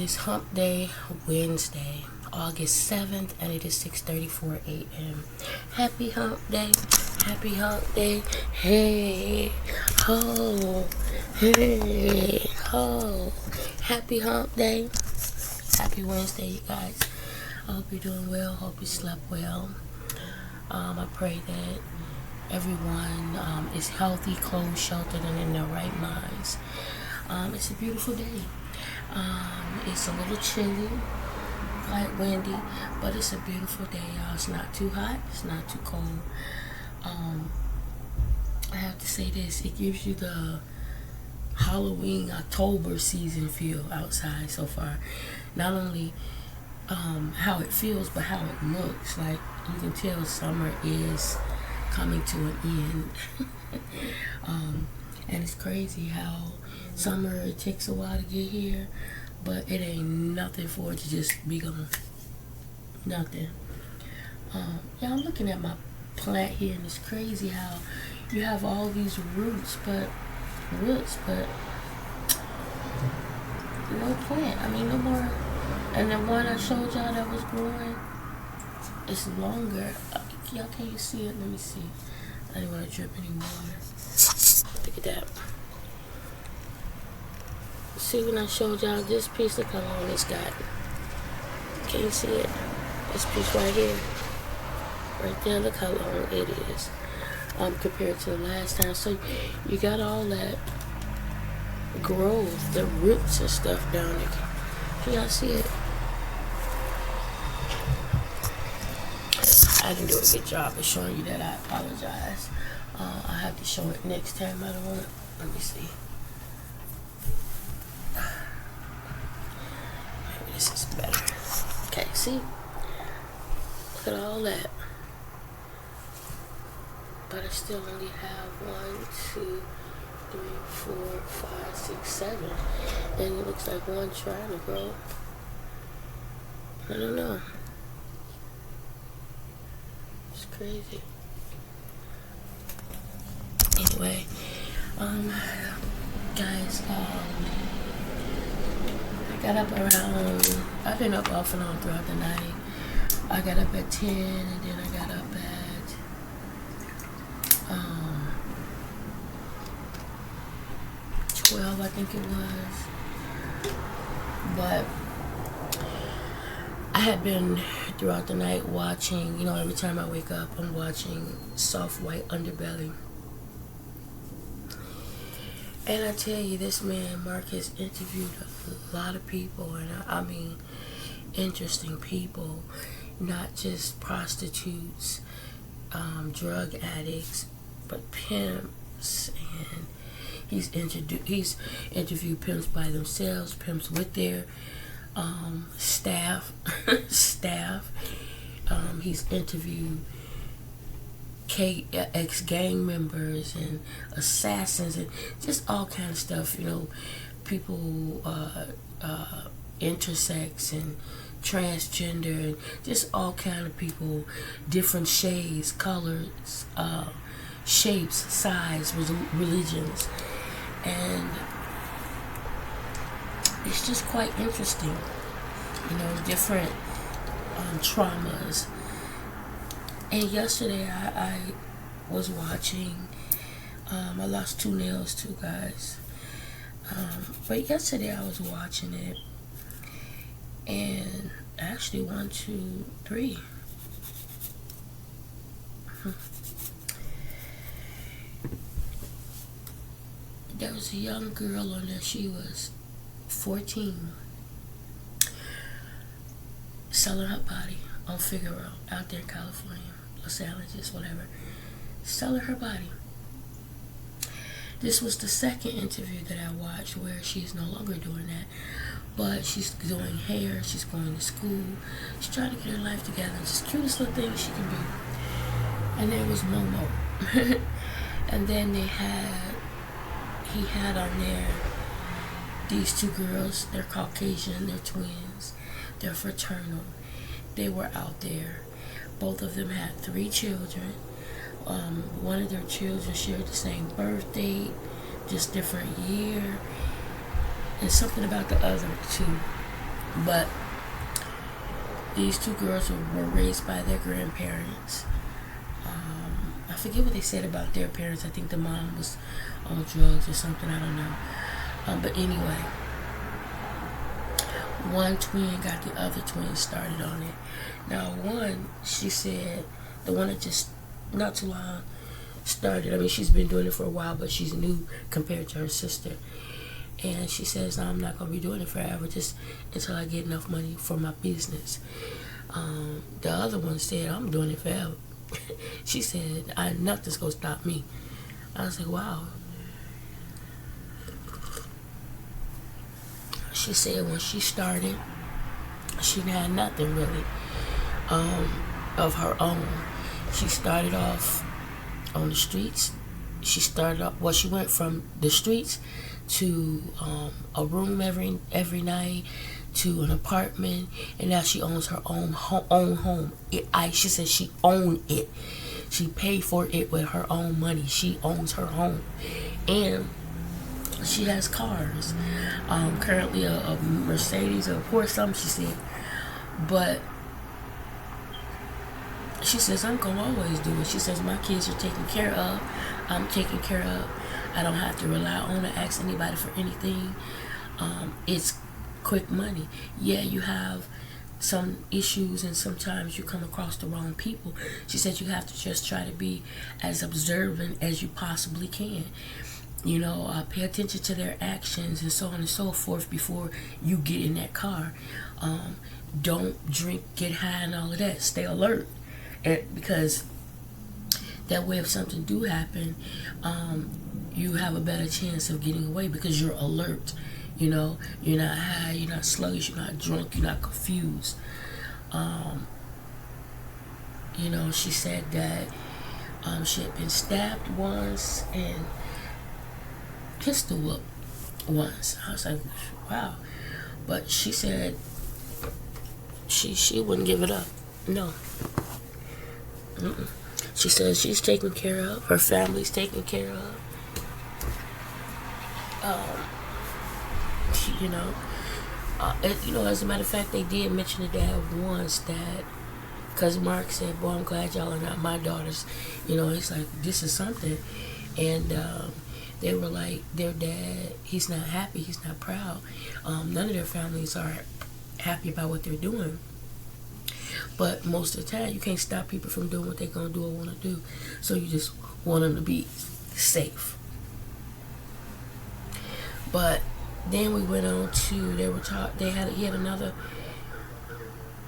is Hump Day Wednesday, August 7th, and it is 6:34 a.m. Happy Hump Day. Happy Hump Day. Hey, ho. Hey, ho. Happy Hump Day. Happy Wednesday, you guys. I hope you're doing well. Hope you slept well. I pray that everyone is healthy, clothed, sheltered, and in their right minds. It's a beautiful day. It's a little chilly, quite windy, but it's a beautiful day, y'all. It's not too hot, it's not too cold. I have to say this, it gives you the Halloween October season feel outside so far. Not only how it feels, but how it looks. Like, you can tell summer is coming to an end. And it's crazy how summer, it takes a while to get here, but it ain't nothing for it to just be gone. Nothing. Yeah, I'm looking at my plant here, and it's crazy how you have all these roots, but no plant. I mean, no more. And the one I showed y'all that was growing, it's longer. Y'all, can you see it? Let me see. I didn't want to drip any water. Look at that. See, when I showed y'all this piece of color on it's got. Can you see it? This piece right here. Right there, look how long it is. Compared to the last time. So you got all that growth, the roots and stuff down there. Can y'all see it? I didn't do a good job of showing you that. I apologize. I have to show it next time. I don't want to. Let me see. Maybe this is better. Okay, see? Look at all that. But I still only have 1, 2, 3, 4, 5, 6, 7. And it looks like one trying to grow. I don't know. It's crazy. Anyway, guys, I got up around, I've been up off and on throughout the night. I got up at 10, and then I got up at 12, I think it was. But I had been throughout the night watching, you know, every time I wake up, I'm watching Soft White Underbelly. And I tell you, this man, Marcus, interviewed a lot of people, and I mean, interesting people, not just prostitutes, drug addicts, but pimps, and he's interviewed pimps by themselves, pimps with their staff. He's interviewed ex-gang members and assassins and just all kind of stuff, you know, people intersex and transgender and just all kind of people, different shades, colors, shapes, size, religions, and it's just quite interesting, you know, different traumas. And yesterday I was watching, I lost 2 nails too, guys. But yesterday I was watching it, and actually 1, 2, 3. There was a young girl on there, she was 14, selling her body on Figueroa out there in California, Los Angeles, whatever, selling her body. This was the second interview that I watched where she's no longer doing that, but she's doing hair, she's going to school, she's trying to get her life together, just cutest little thing she can be. And there was Momo. And then he had on there these 2 girls. They're Caucasian, they're twins, they're fraternal. They were out there. Both of them had 3 children. One of their children shared the same birth date, just different year, and something about the other 2. But these two girls were raised by their grandparents. I forget what they said about their parents. I think the mom was on drugs or something. I don't know. But anyway, one twin got the other twin started on it. Now, one, she said, the one that just not too long started. I mean, she's been doing it for a while, but she's new compared to her sister. And she says, I'm not going to be doing it forever, just until I get enough money for my business. The other one said, I'm doing it forever. She said, nothing's going to stop me. I was like, wow. She said when she started, she had nothing really of her own. She started off on the streets. She went from the streets to a room every night, to an apartment, and now she owns her own home. She said she owned it. She paid for it with her own money. She owns her home, and she has cars. Currently a Mercedes or a Porsche, something she said. But she says, I'm gonna always do it. She says, my kids are taken care of. I'm taken care of. I don't have to rely on or ask anybody for anything. It's quick money. Yeah, you have some issues and sometimes you come across the wrong people. She said you have to just try to be as observant as you possibly can. You know, pay attention to their actions and so on and so forth before you get in that car. Don't drink, get high and all of that. Stay alert. Because that way if something do happen, you have a better chance of getting away because you're alert. You know, you're not high, you're not sluggish, you're not drunk, you're not confused. You know, she said that she had been stabbed once and pistol whooped once. I was like, wow. But she said she wouldn't give it up. No. She says she's taken care of. Her family's taken care of. As a matter of fact, they did mention to Dad once that, because Mark said, boy, I'm glad y'all are not my daughters. You know, it's like, this is something. And they were like, their dad, he's not happy, he's not proud. None of their families are happy about what they're doing. But most of the time, you can't stop people from doing what they're going to do or want to do. So you just want them to be safe. But then we went on to, he had another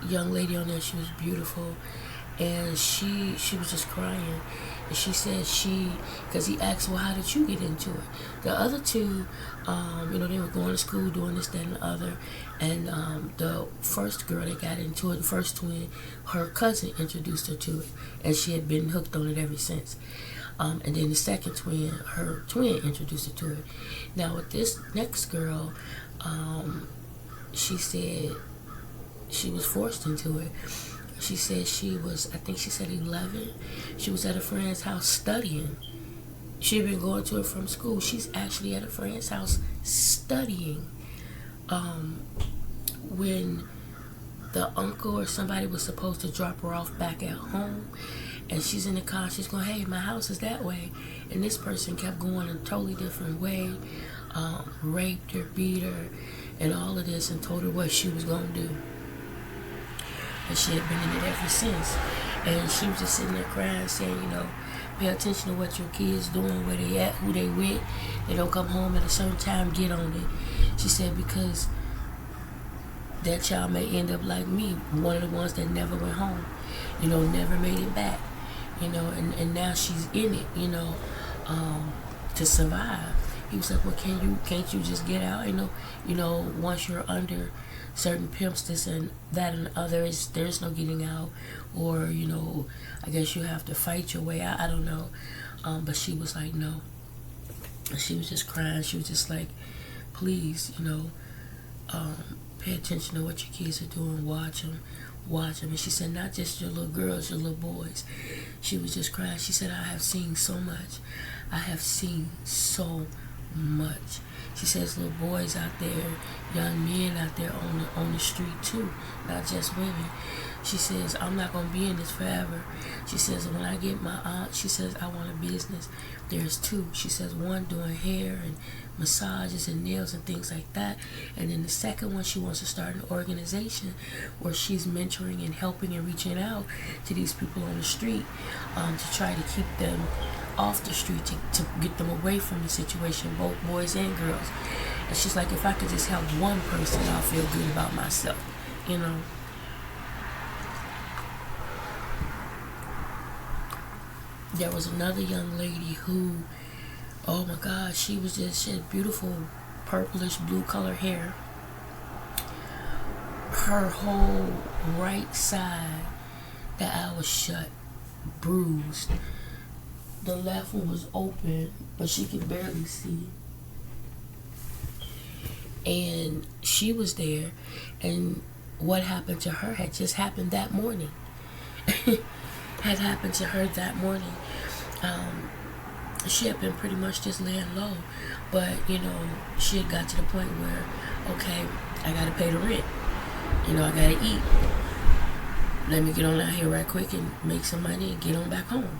young lady on there. She was beautiful. And she was just crying. And she said because he asked, well, how did you get into it? The other two, they were going to school, doing this, that, and the other. And the first girl that got into it, the first twin, her cousin introduced her to it. And she had been hooked on it ever since. And then the second twin, her twin introduced her to it. Now with this next girl, she said she was forced into it. She said she was 11. She was at a friend's house studying. She had been going to it from school. She's actually at a friend's house studying. When the uncle or somebody was supposed to drop her off back at home, and she's in the car, she's going, hey, my house is that way. And this person kept going a totally different way, raped her, beat her, and all of this, and told her what she was going to do. And she had been in it ever since. And she was just sitting there crying, saying, pay attention to what your kids doing, where they at, who they with. They don't come home at a certain time, get on it. She said, because that child may end up like me, one of the ones that never went home, never made it back, and now she's in it, to survive. He was like, well, can't you just get out? Once you're under certain pimps, this and that and others, there's no getting out, or I guess you have to fight your way out. I don't know, but she was like, no. And she was just crying. She was just like, please, pay attention to what your kids are doing. Watch them. And she said, not just your little girls, your little boys. She was just crying. She said, I have seen so much. I have seen so much. She says little boys out there, young men out there on the street too, not just women. She says, I'm not going to be in this forever. She says, when I get my aunt, she says, I want a business. There's two. She says, one doing hair and massages and nails and things like that. And then the second one, she wants to start an organization where she's mentoring and helping and reaching out to these people on the street to try to keep them off the street, to get them away from the situation, both boys and girls. And she's like, if I could just help one person, I'll feel good about myself, you know. There was another young lady who, oh my God, she had beautiful purplish blue color hair. Her whole right side, the eye was shut, bruised. The left one was open, but she could barely see. And she was there, and what happened to her had just happened that morning. Had happened to her that morning. She had been pretty much just laying low, but you know, she had got to the point where, okay, I gotta pay the rent, you know, I gotta eat, let me get on out here right quick and make some money and get on back home.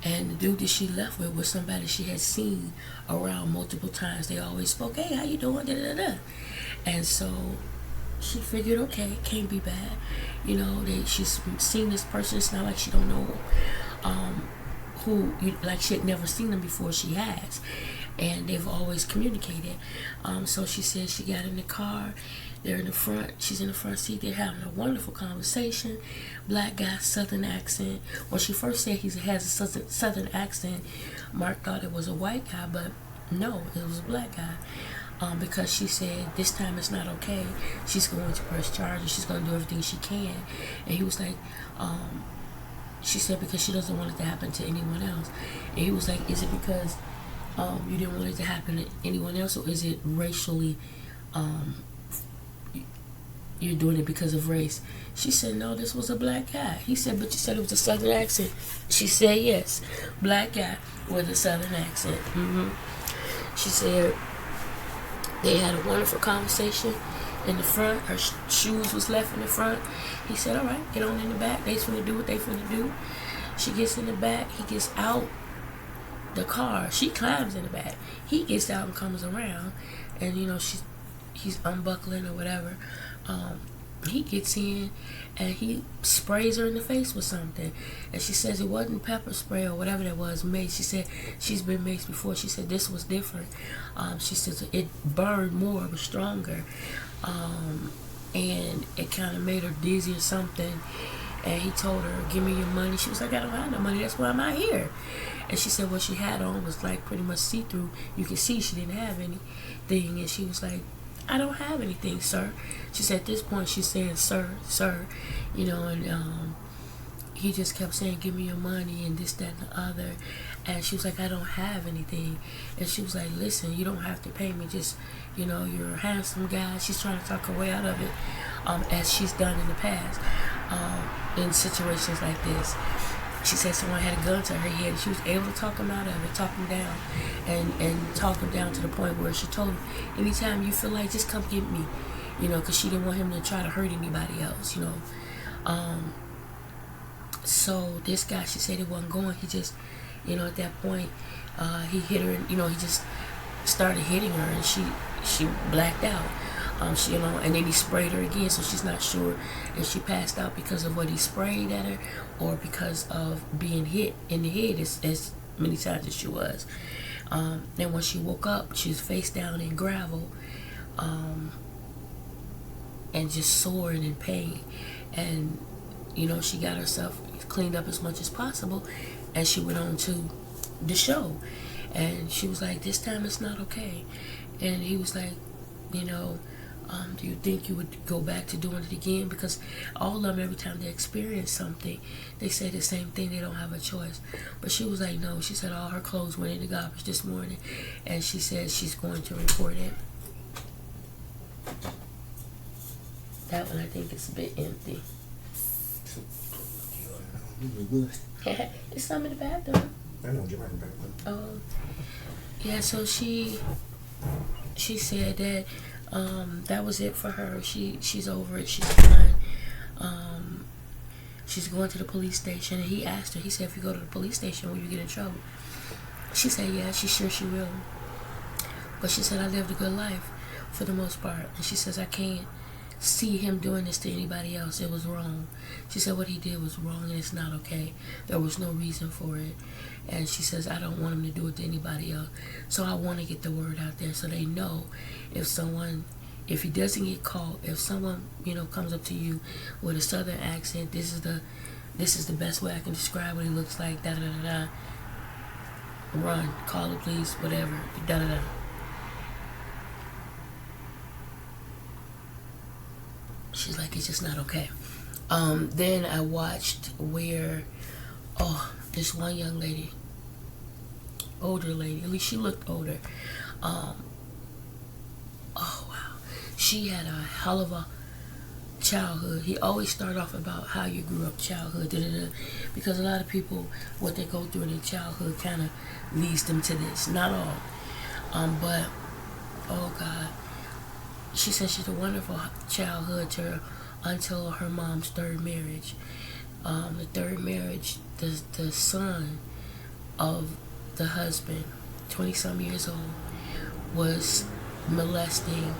And the dude that she left with was somebody she had seen around multiple times. They always spoke, hey, how you doing, da da da. And so she figured, okay, can't be bad. You know, she's seen this person. It's not like she don't know like she had never seen them before. She has. And they've always communicated. So she said she got in the car. They're in the front. She's in the front seat. They're having a wonderful conversation. Black guy, southern accent. When she first said he has a southern accent, Mark thought it was a white guy, but no, it was a black guy. Because she said this time it's not okay. She's going to press charges. She's going to do everything she can. And he was like, she said because she doesn't want it to happen to anyone else. And he was like, is it because you didn't want it to happen to anyone else, or is it racially, you're doing it because of race? She said, no, this was a black guy. He said, but you said it was a southern accent. She said, yes, black guy with a southern accent. She said they had a wonderful conversation in the front. Her shoes was left in the front. He said, all right, get on in the back. They finna do what they finna do. She gets in the back. He gets out the car. She climbs in the back. He gets out and comes around, and you know he's unbuckling or whatever. He gets in and he sprays her in the face with something, and she says it wasn't pepper spray or whatever that was, mace. She said she's been maced before. She said this was different. She says it burned more, it was stronger, and it kind of made her dizzy or something. And he told her, give me your money. She was like, I don't have no money, that's why I'm out here. And she said what she had on was like pretty much see-through. You could see she didn't have anything. And she was like, I don't have anything, sir. She said at this point she's saying, sir, you know, and he just kept saying, give me your money and this, that, and the other. And she was like, I don't have anything. And she was like, listen, you don't have to pay me. Just, you know, you're a handsome guy. She's trying to talk her way out of it, as she's done in the past, in situations like this. She said someone had a gun to her head, and she was able to talk him out of it, talk him down, and talk him down to the point where she told him, anytime you feel like, just come get me, you know, because she didn't want him to try to hurt anybody else, you know. So this guy, she said it wasn't going. He just, you know, at that point, he hit her, you know, he just started hitting her, and she blacked out. She, you know, and then he sprayed her again, so she's not sure if she passed out because of what he sprayed at her or because of being hit in the head as many times as she was. And when she woke up, she was face down in gravel, and just sore and in pain. And, you know, she got herself cleaned up as much as possible, and she went on to the show. And she was like, this time it's not okay. And he was like, you know, do you think you would go back to doing it again? Because all of them, every time they experience something, they say the same thing, they don't have a choice. But she was like, no. She said all her clothes went in the garbage this morning, and she said she's going to report it. That one, I think, is a bit empty. It's some in the bathroom. I know Jamaican people. Oh, yeah. So she said that that was it for her. She's over it. She's done. Um, she's going to the police station, and he asked her. He said, "If you go to the police station, will you get in trouble?" She said, "Yeah." She's sure she will. But she said, "I lived a good life for the most part," and she says, "I can't see him doing this to anybody else. It was wrong." She said what he did was wrong and it's not okay. There was no reason for it. And she says, "I don't want him to do it to anybody else. So I want to get the word out there so they know if he doesn't get caught, if someone, comes up to you with a southern accent, this is the best way I can describe what he looks like, da da da da. Run, call the police, whatever, da da da." She's like, it's just not okay. Then I watched where, this one young lady, older lady, at least she looked older. Oh wow, she had a hell of a childhood. He always started off about how you grew up, childhood, because a lot of people, what they go through in their childhood kind of leads them to this. Not all, but oh God. She said she had a wonderful childhood to her until her mom's third marriage. The third marriage, the son of the husband, 20-some years old, was molesting.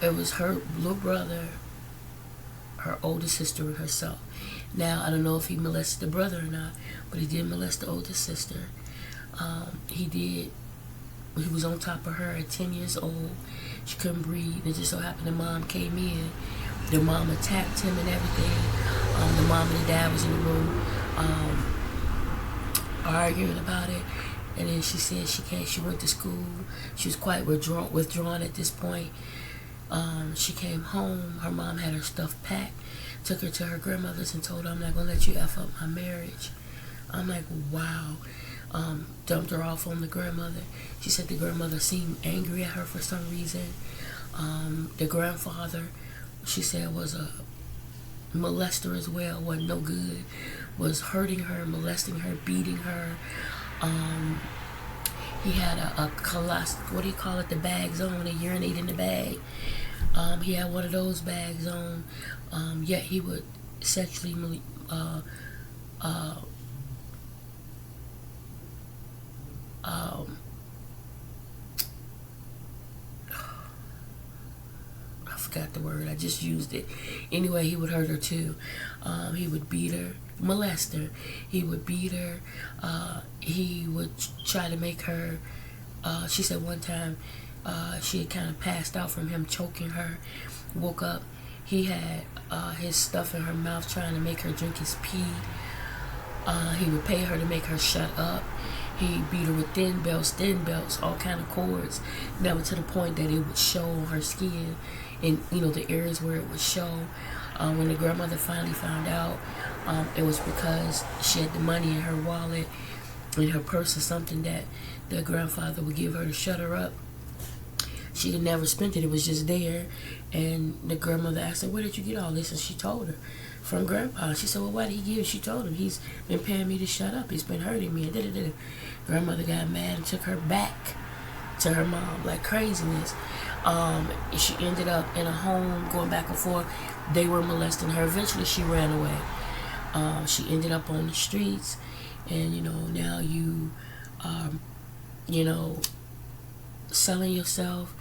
It was her little brother, her older sister, and herself. Now, I don't know if he molested the brother or not, but he did molest the older sister. He was on top of her at 10 years old. She couldn't breathe. It just so happened the mom came in. The mom attacked him and everything. The mom and the dad was in the room arguing about it. And then she said she went to school. She was quite withdrawn at this point. She came home. Her mom had her stuff packed, took her to her grandmother's and told her, "I'm not going to let you F up my marriage." I'm like, wow. Dumped her off on the grandmother. She said the grandmother seemed angry at her for some reason. The grandfather, she said, was a molester as well, wasn't no good, was hurting her, molesting her, beating her. He had a what do you call it, the bags on, they urinate in the bag. He had one of those bags on, yet he would sexually I forgot the word, I just used it. Anyway, he would hurt her too. He would beat her, molest her. He would beat her. He would try to make her, she said one time she had kind of passed out from him choking her, woke up. He had his stuff in her mouth trying to make her drink his pee. He would pay her to make her shut up. He beat her with thin belts, all kind of cords, never to the point that it would show on her skin, in the areas where it would show. When the grandmother finally found out, it was because she had the money in her wallet, in her purse or something that the grandfather would give her to shut her up. She had never spent it, it was just there. And the grandmother asked her, "Where did you get all this?" And she told her, "From Grandpa." She said, "Well, why did he give it?" She told him, "He's been paying me to shut up. He's been hurting me." And grandmother got mad and took her back to her mom like craziness. She ended up in a home going back and forth. They were molesting her. Eventually she ran away. She ended up on the streets, and now you selling yourself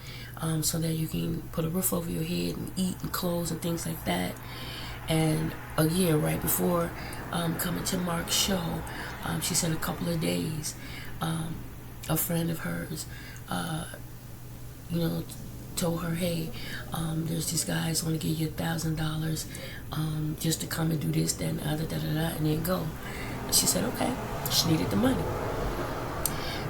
so that you can put a roof over your head and eat and clothes and things like that. And again, right before coming to Mark's show, she said a couple of days, a friend of hers, told her, "Hey, there's these guys want to give you $1,000 just to come and do this, that, and the other, and then go." And she said, okay. She needed the money.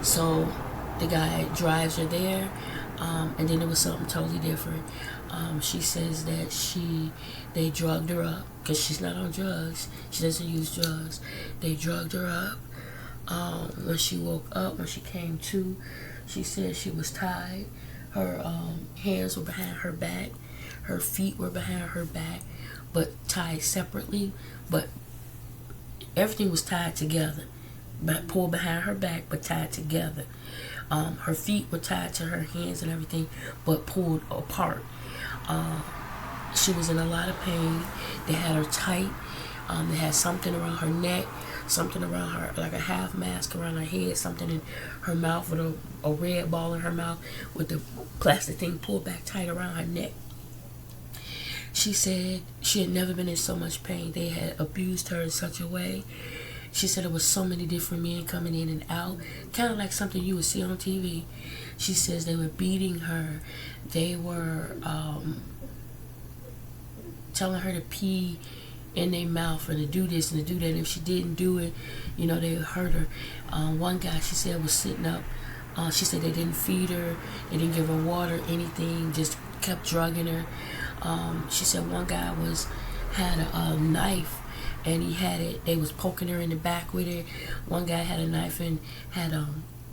So the guy drives her there, and then it was something totally different. She says that they drugged her up because she's not on drugs. She doesn't use drugs. They drugged her up. When she woke up, when she came to, she said she was tied. Her hands were behind her back. Her feet were behind her back, but tied separately. But everything was tied together. pulled behind her back, but tied together. Her feet were tied to her hands and everything, but pulled apart. She was in a lot of pain. They had her tight. They had something around her neck, something around her, like a half mask around her head, something in her mouth with a red ball in her mouth with the plastic thing pulled back tight around her neck. She said she had never been in so much pain. They had abused her in such a way. She said there was so many different men coming in and out, kind of like something you would see on TV. She says they were beating her. They were telling her to pee in their mouth and to do this and to do that. If she didn't do it, you know, they would hurt her. One guy, she said, was sitting up. She said they didn't feed her, they didn't give her water, anything, just kept drugging her. She said one guy had a knife, and he had it. They was poking her in the back with it. One guy had a knife and had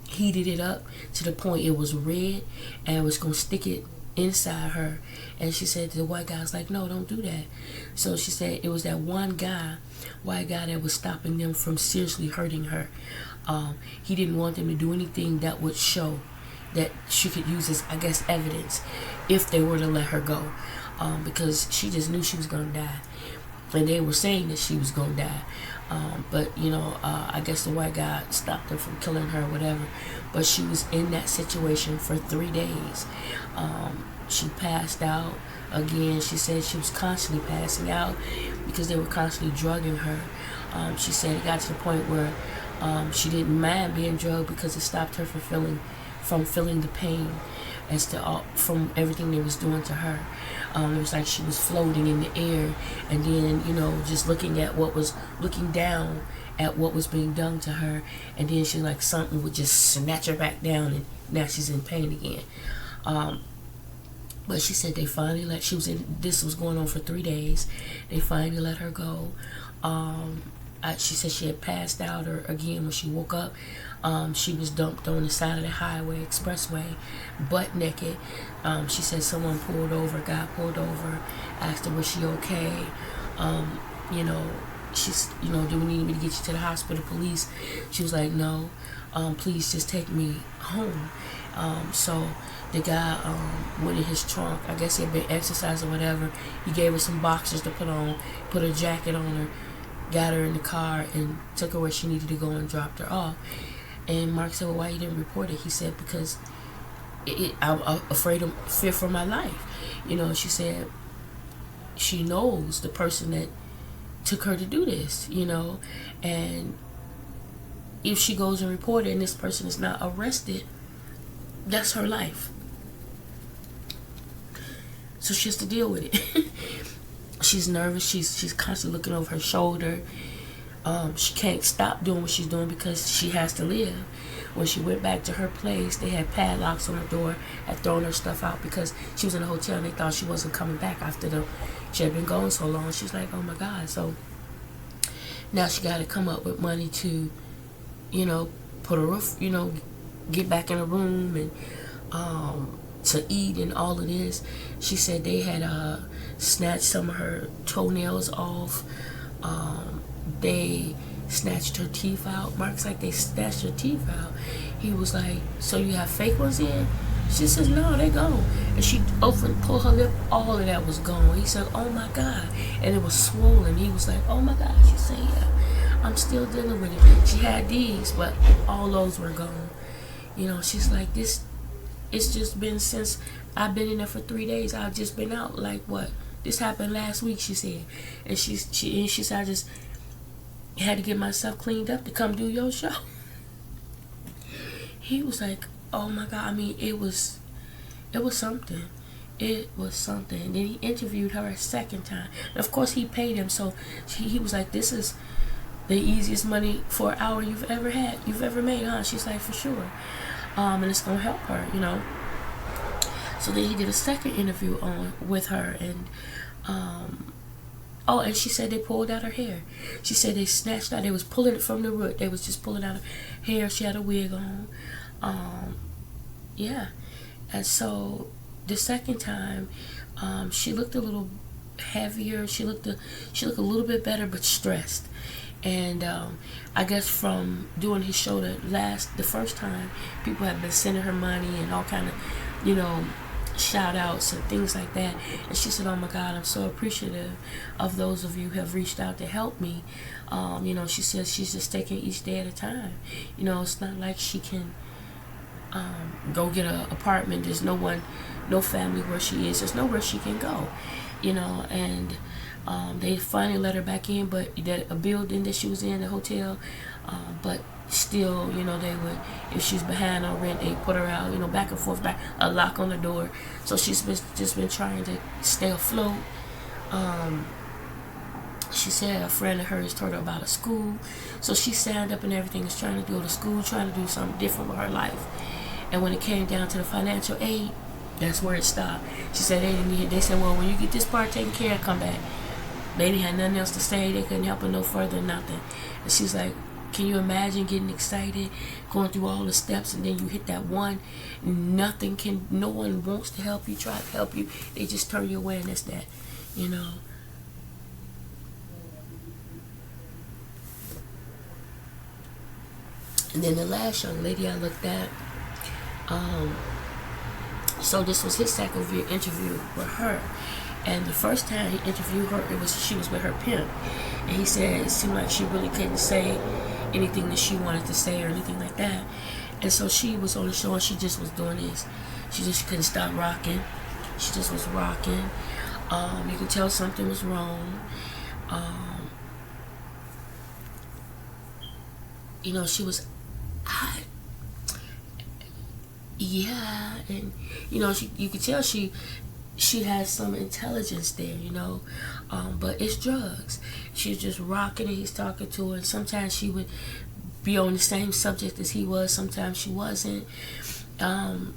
heated it up to the point it was red and was gonna stick it inside her. And she said the white guy was like, no, don't do that. So she said it was that one guy, white guy, that was stopping them from seriously hurting her. He didn't want them to do anything that would show that she could use as, I guess, evidence if they were to let her go, because she just knew she was gonna die, and they were saying that she was gonna die. But you know, I guess the white guy stopped her from killing her or whatever. But she was in that situation for 3 days. She passed out again. She said she was constantly passing out because they were constantly drugging her. She said it got to the point where she didn't mind being drugged because it stopped her from feeling the pain as to from everything they was doing to her. It was like she was floating in the air, and then, you know, just looking down at what was being done to her, and then she, like, something would just snatch her back down, and now she's in pain again. But she said they finally this was going on for 3 days. They finally let her go. She said she had passed out, or again, when she woke up, she was dumped on the side of the highway, expressway, butt naked. She said someone pulled over, guy pulled over, asked her, was she okay? You know, do we need me to get you to the hospital, police? She was like, no, please just take me home. So the guy went in his trunk. I guess he had been exercising or whatever. He gave her some boxers to put on, put a jacket on her, got her in the car, and took her where she needed to go and dropped her off. And Mark said, well, why you didn't report it? He said, because I'm fear for my life. You know, she said she knows the person that took her to do this, you know, and if she goes and reports it and this person is not arrested, that's her life. So she has to deal with it. She's nervous. She's constantly looking over her shoulder. She can't stop doing what she's doing because she has to live. When she went back to her place, they had padlocks on her door, had thrown her stuff out because she was in a hotel and they thought she wasn't coming back after she had been gone so long. She's like, oh my God. So now she got to come up with money to, you know, put a roof, you know, get back in a room and to eat and all of this. She said they had snatched some of her toenails off. They snatched her teeth out. Mark's like, they snatched her teeth out. He was like, so you have fake ones in? She says, no, they gone. And she opened, pulled her lip, all of that was gone. He said, oh my God. And it was swollen. He was like, oh my God. She said, yeah, I'm still dealing with it. She had these, but all those were gone. You know, she's like, it's just been since I've been in there for 3 days. I've just been out. Like, what? This happened last week, she said. And she said, I just had to get myself cleaned up to come do your show. He was like, oh my God. I mean, it was something. It was something. And then he interviewed her a second time. And of course, he paid him. So he was like, this is the easiest money for an hour you've ever made, huh? She's like, for sure. And it's gonna help her, you know. So then he did a second interview with her, and and she said they pulled out her hair. She said they snatched out. They was pulling it from the root. They was just pulling out her hair. She had a wig on. Yeah. And so the second time, she looked a little heavier. She looked a little bit better, but stressed. And I guess from doing his show the first time, people have been sending her money and all kind of, you know, shout outs and things like that. And she said, oh my God, I'm so appreciative of those of you who have reached out to help me. You know, she says she's just taking each day at a time. You know, it's not like she can go get an apartment. There's no one, no family where she is. There's nowhere she can go, you know. And they finally let her back in, but a building that she was in, the hotel, but still, you know, they would, if she's behind on rent, they put her out, you know, back and forth, back, a lock on the door. So she's just been trying to stay afloat. She said a friend of hers told her about a school, so she signed up and everything, is trying to go to school, trying to do something different with her life. And when it came down to the financial aid, that's where it stopped. She said they said, well, when you get this part taken care of, come back. They didn't have nothing else to say. They couldn't help her no further, nothing. And she's like, can you imagine getting excited, going through all the steps, and then you hit that one, no one wants to help you, try to help you. They just turn you away, and that's that, you know. And then the last young lady I looked at, so this was his second interview with her. And the first time he interviewed her, she was with her pimp. And he said it seemed like she really couldn't say anything that she wanted to say or anything like that. And so she was on the show and she just was doing this. She just couldn't stop rocking. She just was rocking. You could tell something was wrong. You know, she was yeah, and you know, you could tell she has some intelligence there, you know, but it's drugs. She's just rocking and he's talking to her, and sometimes she would be on the same subject as he was, sometimes she wasn't. And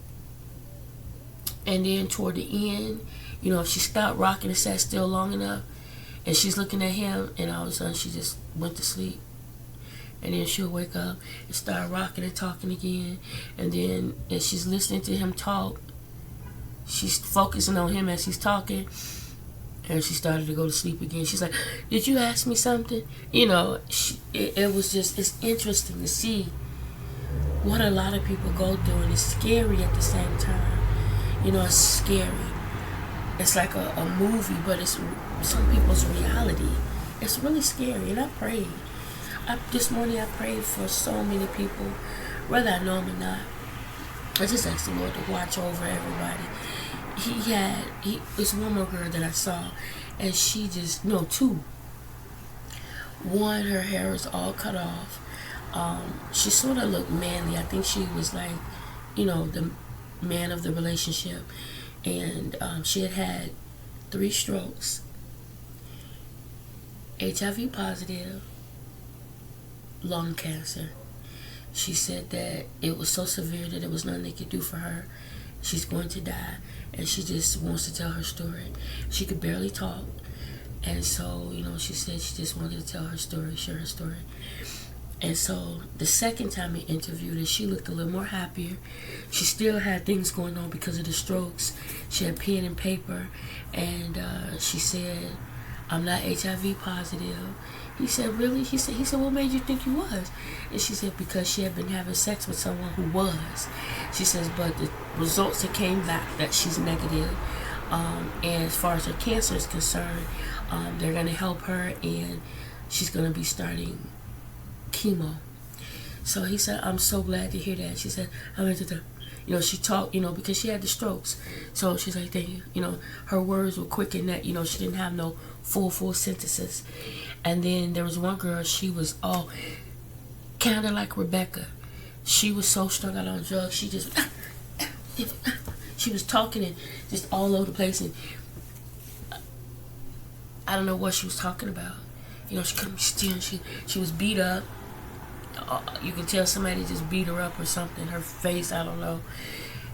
then toward the end, you know, if she stopped rocking and sat still long enough and she's looking at him, and all of a sudden she just went to sleep. And then she'll wake up and start rocking and talking again. And then as she's listening to him talk, she's focusing on him as he's talking. And she started to go to sleep again. She's like, did you ask me something? You know, it was just, it's interesting to see what a lot of people go through. And it's scary at the same time. You know, it's scary. It's like a movie, but it's some people's reality. It's really scary. And I prayed. This morning I prayed for so many people, whether I know them or not. I just asked the Lord to watch over everybody. This one more girl that I saw, and she just, no, two. One, her hair was all cut off. She sort of looked manly. I think she was like, you know, the man of the relationship. And she had 3 strokes, HIV positive, lung cancer. She said that it was so severe that there was nothing they could do for her. She's going to die, and she just wants to tell her story. She could barely talk, and so, you know, she said she just wanted to tell her story, share her story. And so the second time he interviewed her, she looked a little more happier. She still had things going on because of the strokes. She had pen and paper, and she said, I'm not HIV positive. He said, really? He said, what made you think you was? And she said, because she had been having sex with someone who was. She says, but the results that came back, that she's negative. And as far as her cancer is concerned, they're going to help her, and she's going to be starting chemo. So he said, I'm so glad to hear that. She said, I went to the, you know, she talked, you know, because she had the strokes. So she's like, thank you. You know, her words were quick in that, you know, she didn't have no full sentences. And then there was one girl, she was all kind of like Rebecca. She was so strung out on drugs, she just, she was talking and just all over the place. And I don't know what she was talking about. You know, she couldn't be still. She was beat up. You can tell somebody just beat her up or something. Her face, I don't know.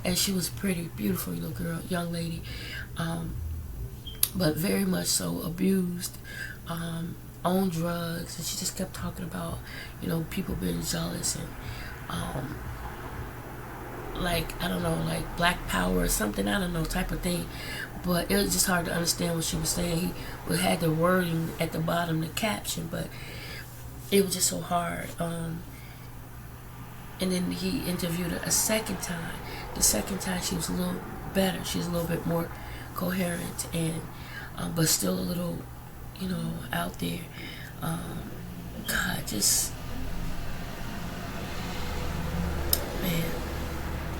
And she was pretty, beautiful little girl, young lady. But very much so abused, on drugs. And she just kept talking about, you know, people being jealous and, like, I don't know, like black power or something, I don't know, type of thing. But it was just hard to understand what she was saying. He had the wording at the bottom, the caption, but it was just so hard. And then he interviewed her a second time. The second time she was a little better. She was a little bit more coherent, and but still a little, out there. God, just man,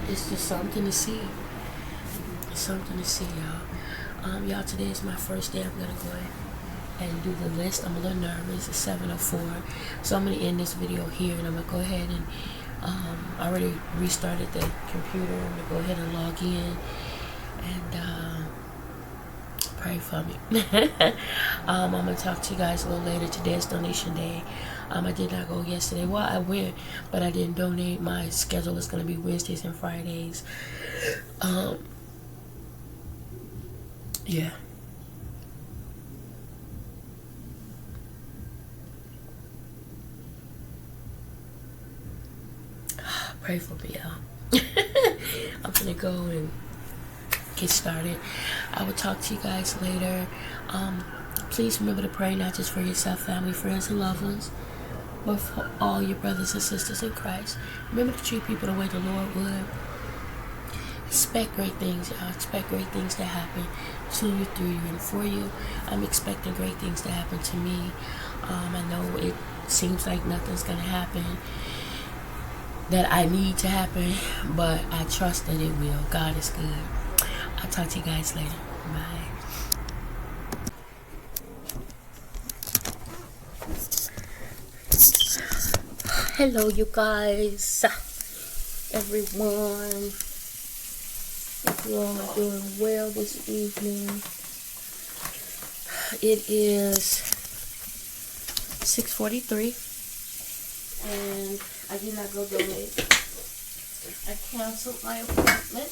it's just something to see. It's something to see, y'all. Y'all, today is my first day. I'm gonna go ahead and do the list. I'm a little nervous. It's 7:04, so I'm gonna end this video here, and I'm gonna go ahead and I already restarted the computer. I'm gonna go ahead and log in and pray for me. I'm gonna talk to you guys a little later. Today is donation day. I did not go yesterday. Well, I went, but I didn't donate. My schedule is gonna be Wednesdays and Fridays. Yeah. Pray for me, y'all. I'm gonna go and get started. I will talk to you guys later. Please remember to pray not just for yourself, family, friends, and loved ones, but for all your brothers and sisters in Christ. Remember to treat people the way the Lord would. Expect great things, y'all. Expect great things to happen to you, through you, and for you. I'm expecting great things to happen to me. I know it seems like nothing's gonna happen that I need to happen, but I trust that it will. God is good. I'll talk to you guys later. Bye. Hello, you guys. Everyone. Hope you all are doing well this evening. It is 6:43, and I did not go donate. I canceled my appointment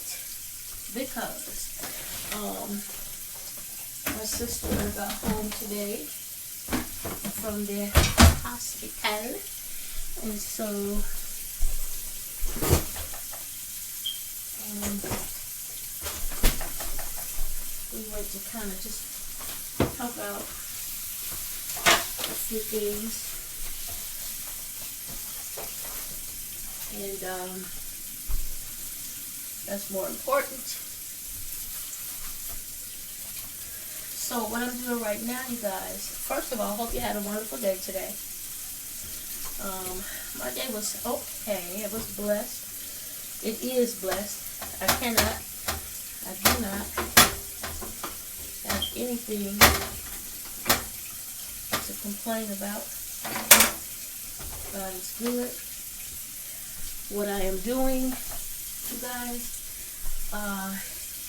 because my sister got home today from the hospital, and so we went to kind of just talk about a few things. And that's more important. So what I'm doing right now, you guys, first of all, I hope you had a wonderful day today. My day was okay. It was blessed. It is blessed. I do not have anything to complain about. God is good. What I am doing, you guys,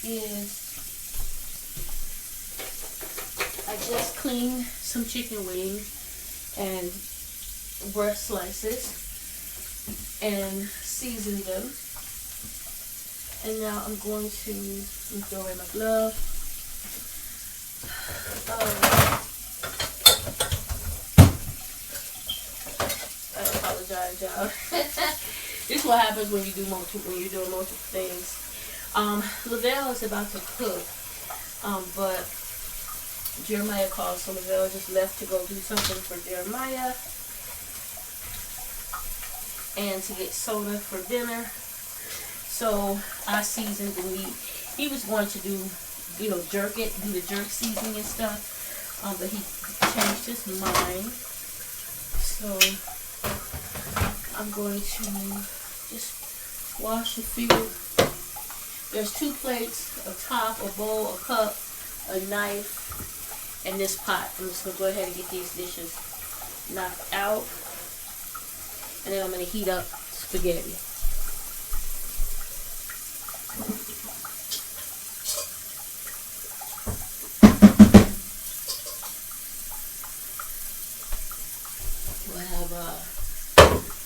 is I just cleaned some chicken wings and breast slices and seasoned them. And now I'm going to throw away my glove. I apologize, y'all. This is what happens when you're doing multiple things. Lavelle is about to cook, but Jeremiah called, so Lavelle just left to go do something for Jeremiah and to get soda for dinner. So I seasoned the meat. He was going to do the jerk seasoning and stuff, but he changed his mind. So I'm going to just wash a few. There's 2 plates, a top, a bowl, a cup, a knife, and this pot. I'm just going to go ahead and get these dishes knocked out. And then I'm going to heat up spaghetti. We'll have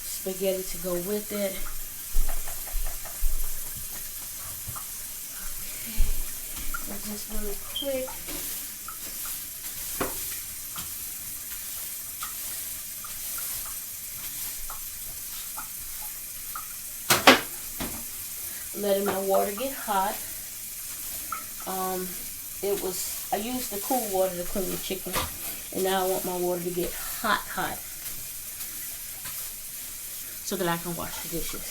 spaghetti to go with it. Okay, and just really quick. Letting my water get hot. I used the cool water to clean the chicken, and now I want my water to get hot. so that I can wash the dishes.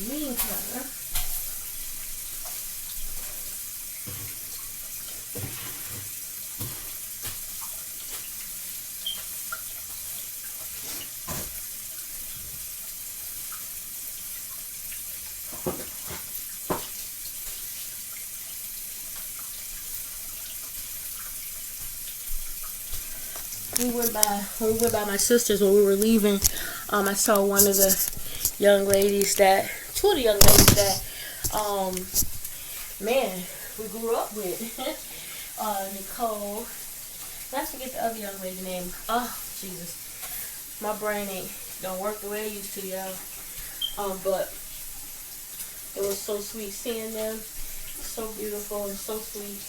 In the meantime, when we went by my sister's when we were leaving, I saw one of the young ladies that, two of the young ladies that, man, we grew up with. Nicole. I forget the other young lady name. Oh, Jesus. My brain don't work the way it used to, y'all. But it was so sweet seeing them. So beautiful and so sweet.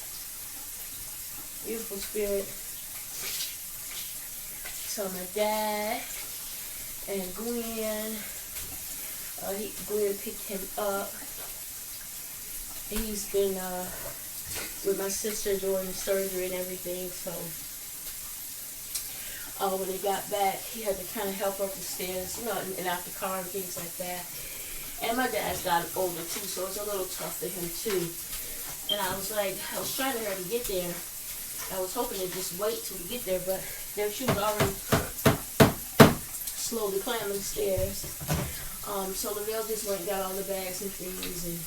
Beautiful spirit. So my dad and Gwen, Gwen picked him up. He's been with my sister during the surgery and everything. So when they got back, he had to kind of help up the stairs, you know, and out the car and things like that. And my dad's got older too, so it's a little tough for him too. And I was trying to hurry to get there. I was hoping to just wait till we get there, but there she was already slowly climbing the stairs. So Lavelle just went and got all the bags and things and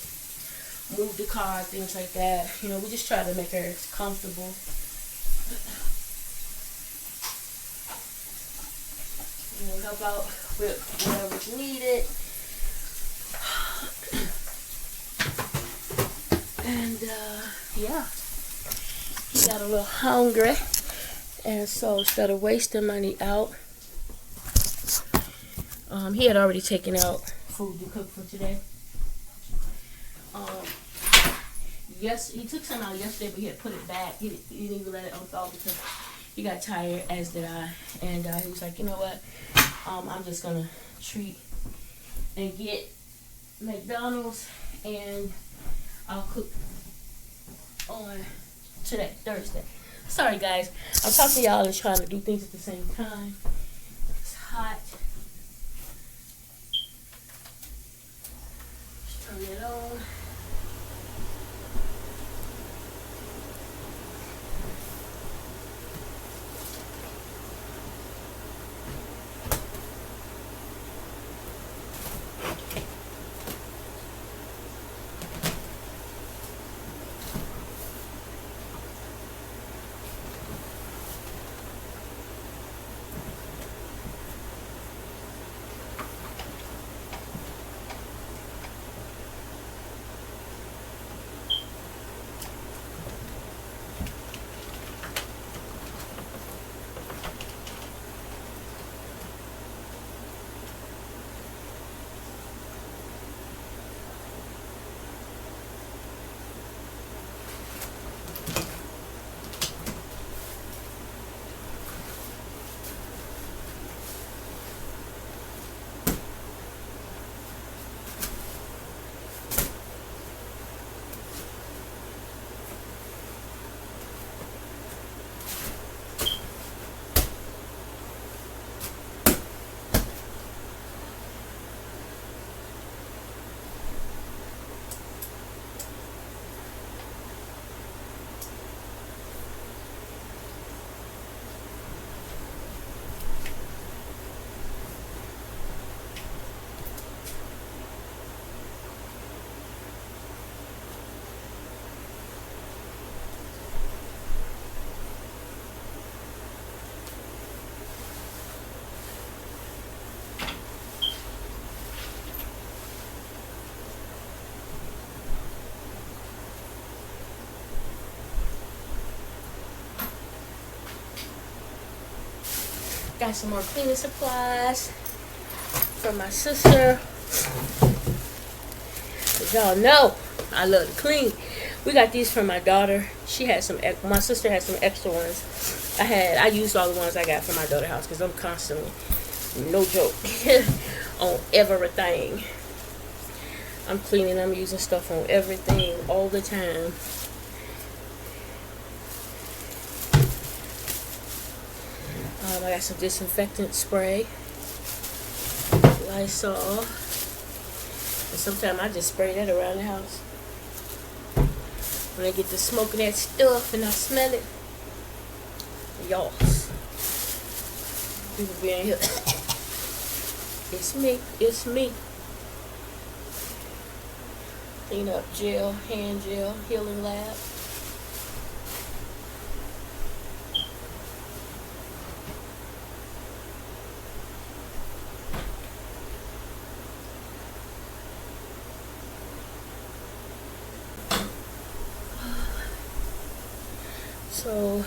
moved the car, things like that. You know, we just tried to make her comfortable. You know, help out with whatever's needed. And yeah, he got a little hungry, and so instead of wasting money out, he had already taken out food to cook for today. Yes, he took some out yesterday, but he had put it back. He didn't even let it unthaw because he got tired, as did I. And he was like, you know what? I'm just gonna treat and get McDonald's, and I'll cook on today, Thursday. Sorry guys, I'm talking to y'all and trying to do things at the same time. It's hot. Just turn it on. Got some more cleaning supplies from my sister. As y'all know, I love to clean. We got these from my daughter. She had some. My sister had some extra ones. I used all the ones I got from my daughter's house because I'm constantly, no joke, on everything. I'm cleaning. I'm using stuff on everything all the time. I got some disinfectant spray. Lysol. And sometimes I just spray that around the house. When I get the smoke of that stuff and I smell it, y'all. People be in here. It's me. It's me. Clean up gel, hand gel, Healing Lab. So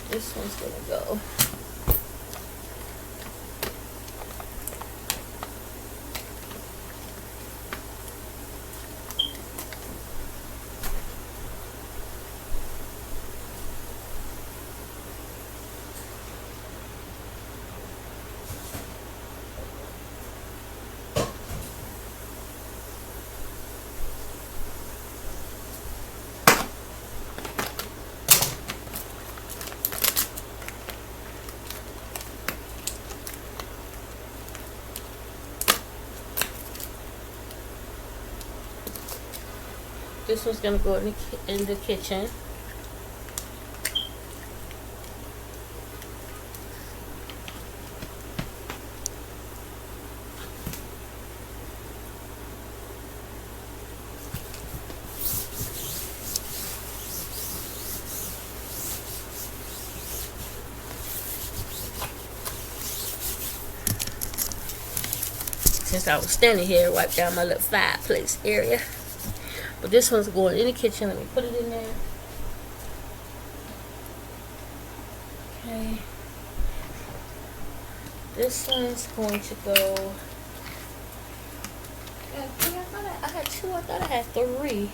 this one's gonna go. This one's gonna go in the kitchen. Since I was standing here, wipe down my little fireplace area. But this one's going in the kitchen. Let me put it in there. Okay. This one's going to go. I had two. I thought I had three.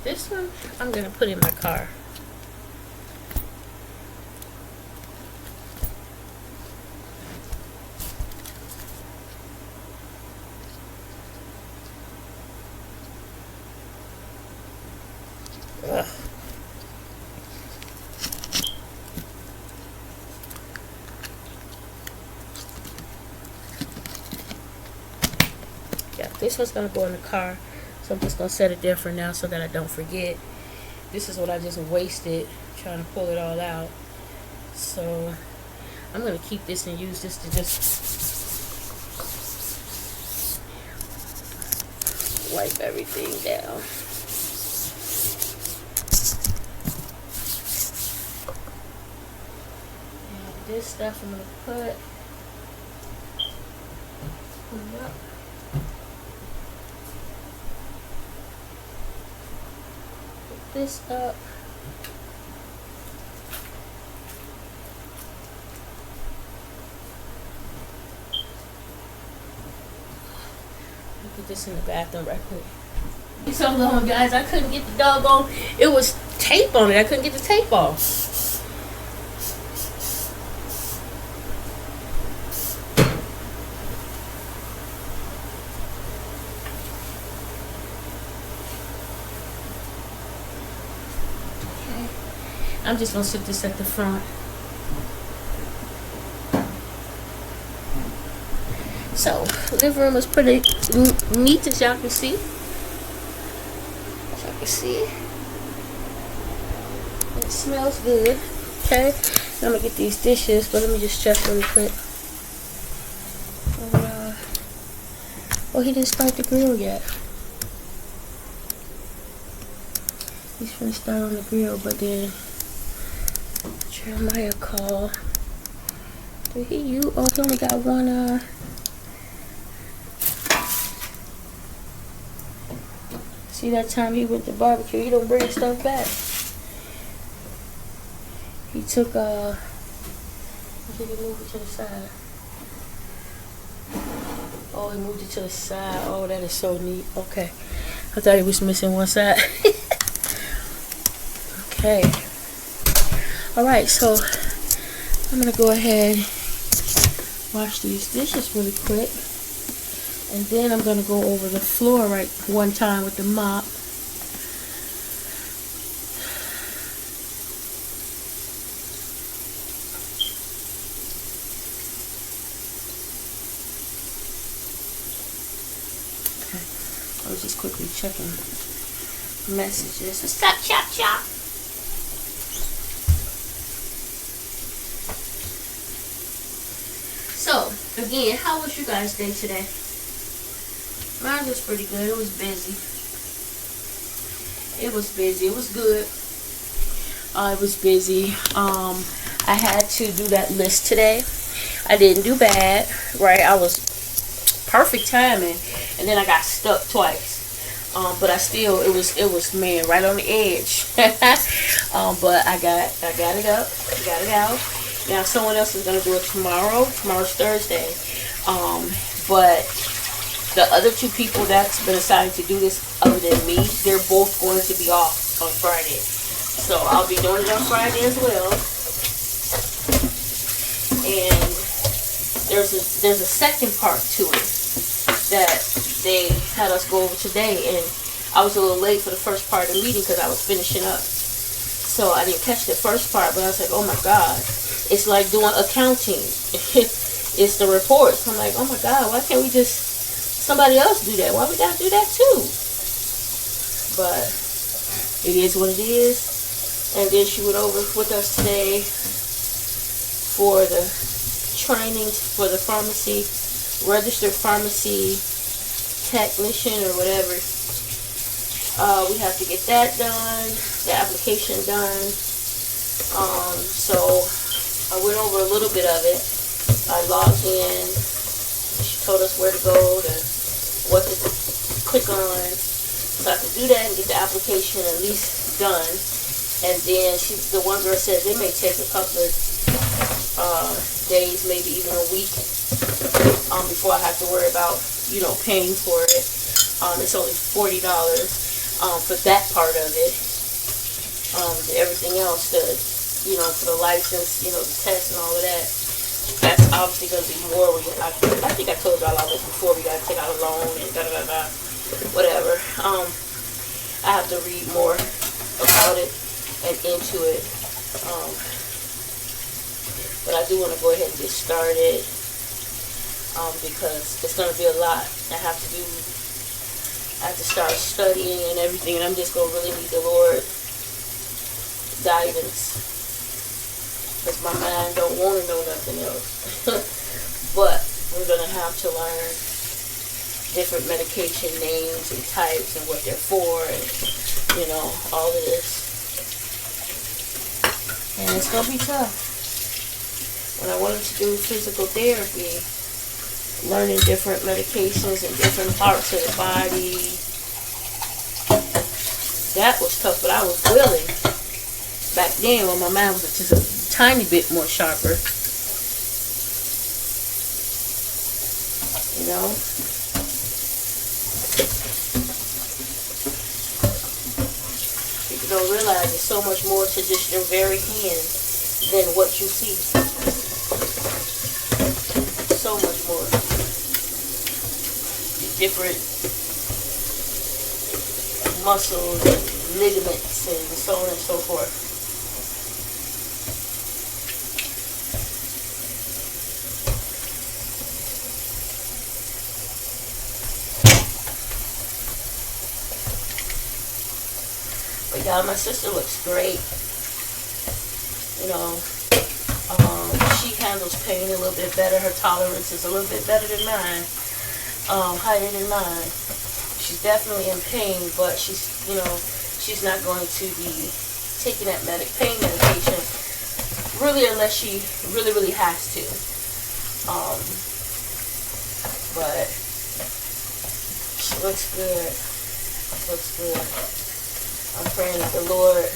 This one I'm gonna put in my car. Ugh. Yeah, this one's gonna go in the car, so I'm just gonna set it there for now so that I don't forget. This is what I just wasted trying to pull it all out, so I'm gonna keep this and use this to just wipe everything down. This stuff I'm gonna put up. Put this up. Put this in the bathroom right quick. So long, guys. I couldn't get the doggone. It was tape on it. I couldn't get the tape off. I'm just gonna sit this at the front. So, living room is pretty neat, as y'all can see. As y'all can see, it smells good. Okay, now I'm gonna get these dishes, but let me just check really quick. Oh, he didn't start the grill yet. He's gonna start on the grill, but then Jeremiah called. Did he oh, he only got one, see that time he went to barbecue, he don't bring stuff back. He took, did he move it to the side? Oh, he moved it to the side. Oh, that is so neat. Okay. I thought he was missing one side. Okay. Alright, so I'm gonna go ahead and wash these dishes really quick. And then I'm going to go over the floor one time with the mop. Okay, I was just quickly checking messages. What's up, chop chop? So, again, how was you guys' day today? Mine was pretty good. It was busy. It was busy. It was good. It was busy. I had to do that list today. I didn't do bad, right? I was perfect timing, and then I got stuck twice. But it was man, right on the edge. But I got it up, got it out. Now someone else is gonna do it tomorrow. Tomorrow's Thursday. But the other two people that's been assigned to do this other than me, they're both going to be off on Friday. So I'll be doing it on Friday as well. And there's a second part to it that they had us go over today, and I was a little late for the first part of the meeting because I was finishing up. So I didn't catch the first part, but I was like, oh my God. It's like doing accounting. It's the reports. I'm like, oh my God, why can't we just somebody else do that? Why we gotta do that too? But it is what it is. And then she went over with us today for the training for the pharmacy, registered pharmacy technician or whatever. We have to get that done, the application done. So I went over a little bit of it. I logged in. She told us where to go, what to click on. So I could do that and get the application at least done. And then the one girl said they may take a couple of days, maybe even a week, before I have to worry about, paying for it. It's only $40 for that part of it. Everything else, for the license, the test and all of that. That's obviously going to be more. I think I told y'all all this before. We got to take out a loan and whatever. I have to read more about it and into it. But I do want to go ahead and get started because it's going to be a lot. I have to start studying and everything, and I'm just going to really need the Lord guidance. Because my mind don't want to know nothing else. But we're going to have to learn different medication names and types and what they're for and, all of this. And it's going to be tough. When I wanted to do physical therapy, learning different medications and different parts of the body, that was tough, but I was willing. Back then when my mind was just a tiny bit more sharper, people don't realize there's so much more to just your very hand than what you see. So much more. Different muscles and ligaments and so on and so forth. But y'all, my sister looks great. She handles pain a little bit better. Her tolerance is a little bit better than mine. Higher than mine. She's definitely in pain, but she's not going to be taking that pain medication really unless she really, really has to. But she looks good. Looks good. I'm praying that the Lord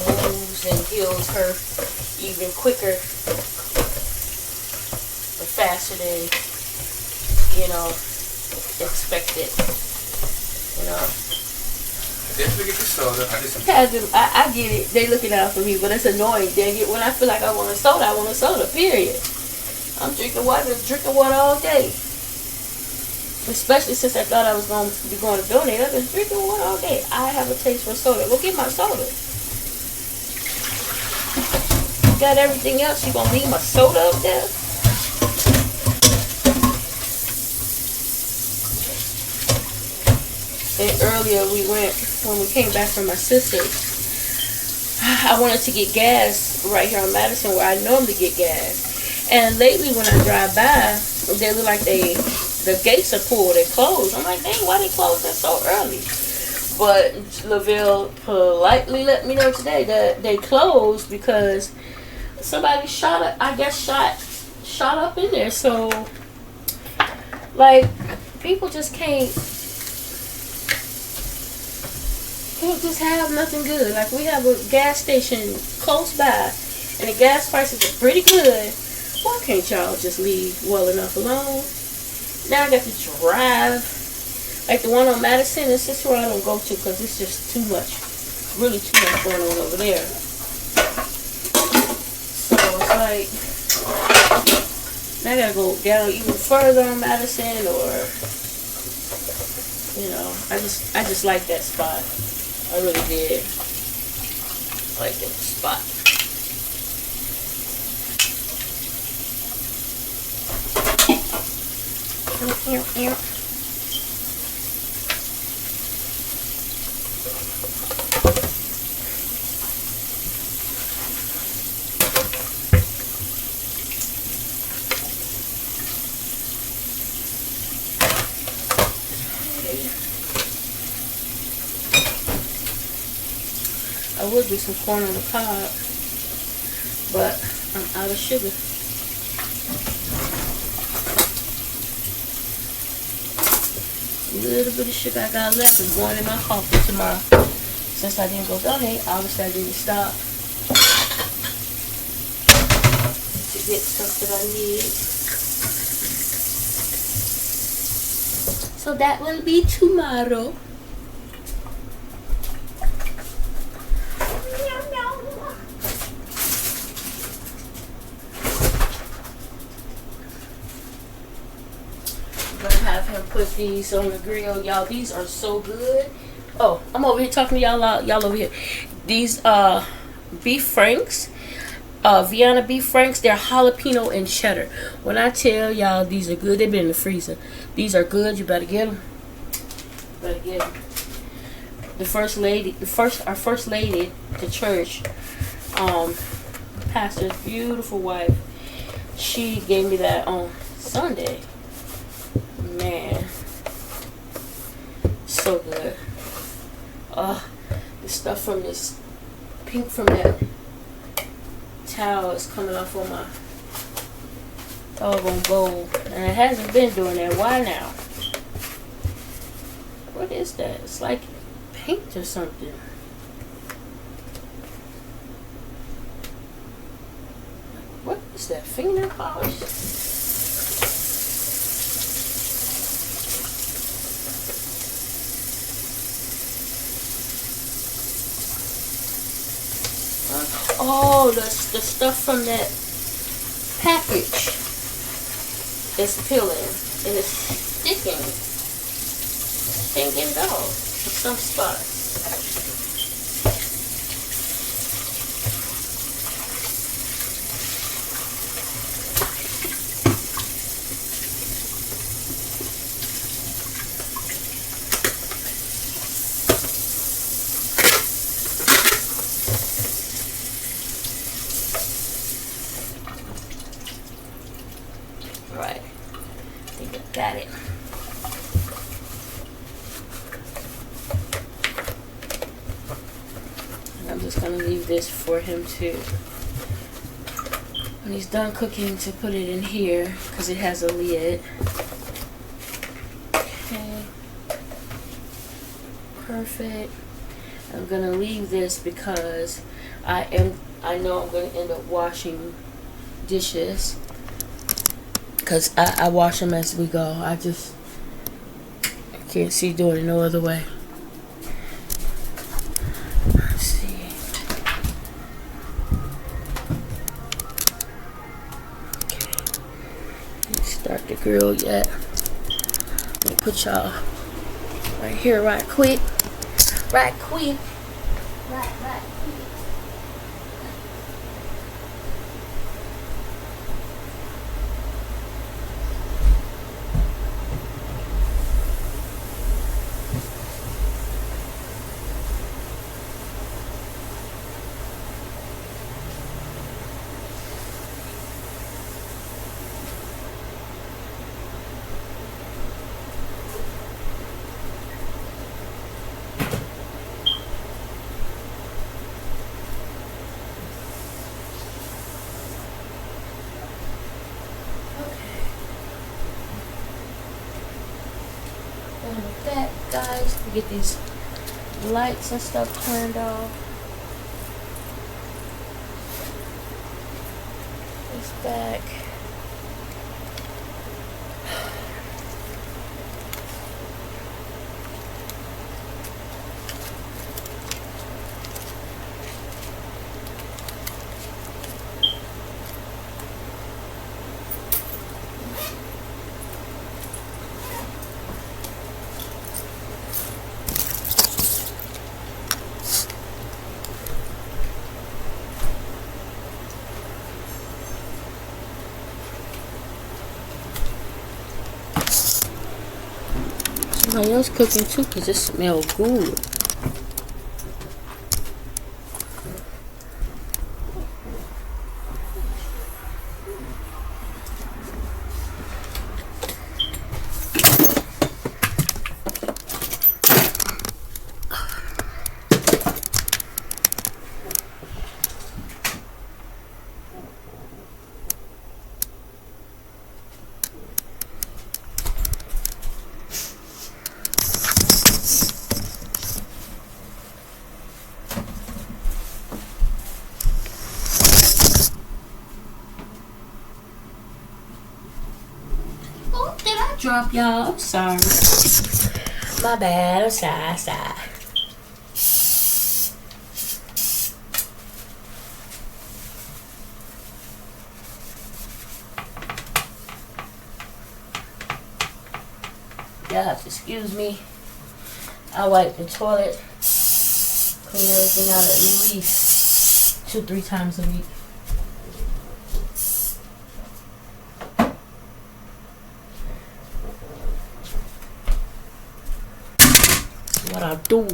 moves and heals her even quicker or faster than, expected. Definitely get the soda. I get it. They looking out for me, but it's annoying. Dang it. When I feel like I want a soda, I want a soda, period. I'm drinking water all day. Especially since I thought I was going to be going to donate. I've been drinking water all day. I have a taste for soda. Go get my soda. Got everything else. You gonna leave my soda up there? And earlier when we came back from my sister's, I wanted to get gas right here on Madison where I normally get gas. And lately when I drive by, they look like the gates are pulled, they're closed. I'm like, dang, why they closed that so early? But LaVille politely let me know today that they closed because somebody shot up in there. So, like, people just can't just have nothing good. Like, we have a gas station close by, and the gas prices are pretty good. Why can't y'all just leave well enough alone? Now I got to drive. Like the one on Madison and Cicero I don't go to because it's just too much. Really too much going on over there. So it's like, now I gotta go down even further on Madison, or, you know, I just like that spot. I really did like that spot. I would do some corn on the cob, but I'm out of sugar. A little bit of sugar I got left is going in my coffee tomorrow. Since I didn't go donate, obviously I didn't stop to get stuff that I need. So that will be tomorrow. Have him put these on the grill, y'all. These are so good. Oh, I'm over here talking to y'all over here. These beef franks, Vienna beef franks, they're jalapeno and cheddar. When I tell y'all these are good, they've been in the freezer. These are good. You better get them. Better get them. Our first lady to church, pastor's beautiful wife, she gave me that on Sunday. Man, so good. The stuff from this pink from that towel is coming off on my doggone bowl, and it hasn't been doing that. Why now? What is that? It's like paint or something. What is that? Fingernail polish? Oh, the stuff from that package is peeling and it's sticking. Can't get it off in some spots. Right, I think I got it. And I'm just gonna leave this for him to, when he's done cooking, to put it in here because it has a lid. Okay, perfect. I'm gonna leave this because I know I'm gonna end up washing dishes. Because I wash them as we go. I can't see doing it no other way. Let's see. Okay. Didn't start the grill yet. Let me put y'all right here right quick. Right quick. Right quick. And with that, guys, we get these lights and stuff turned off. This back. Somebody else cooking too, because it smells good. Drop y'all. I'm sorry. My bad. I'm sorry. Y'all have to excuse me. I wipe the toilet, clean everything out at least 2-3 times a week. What I do.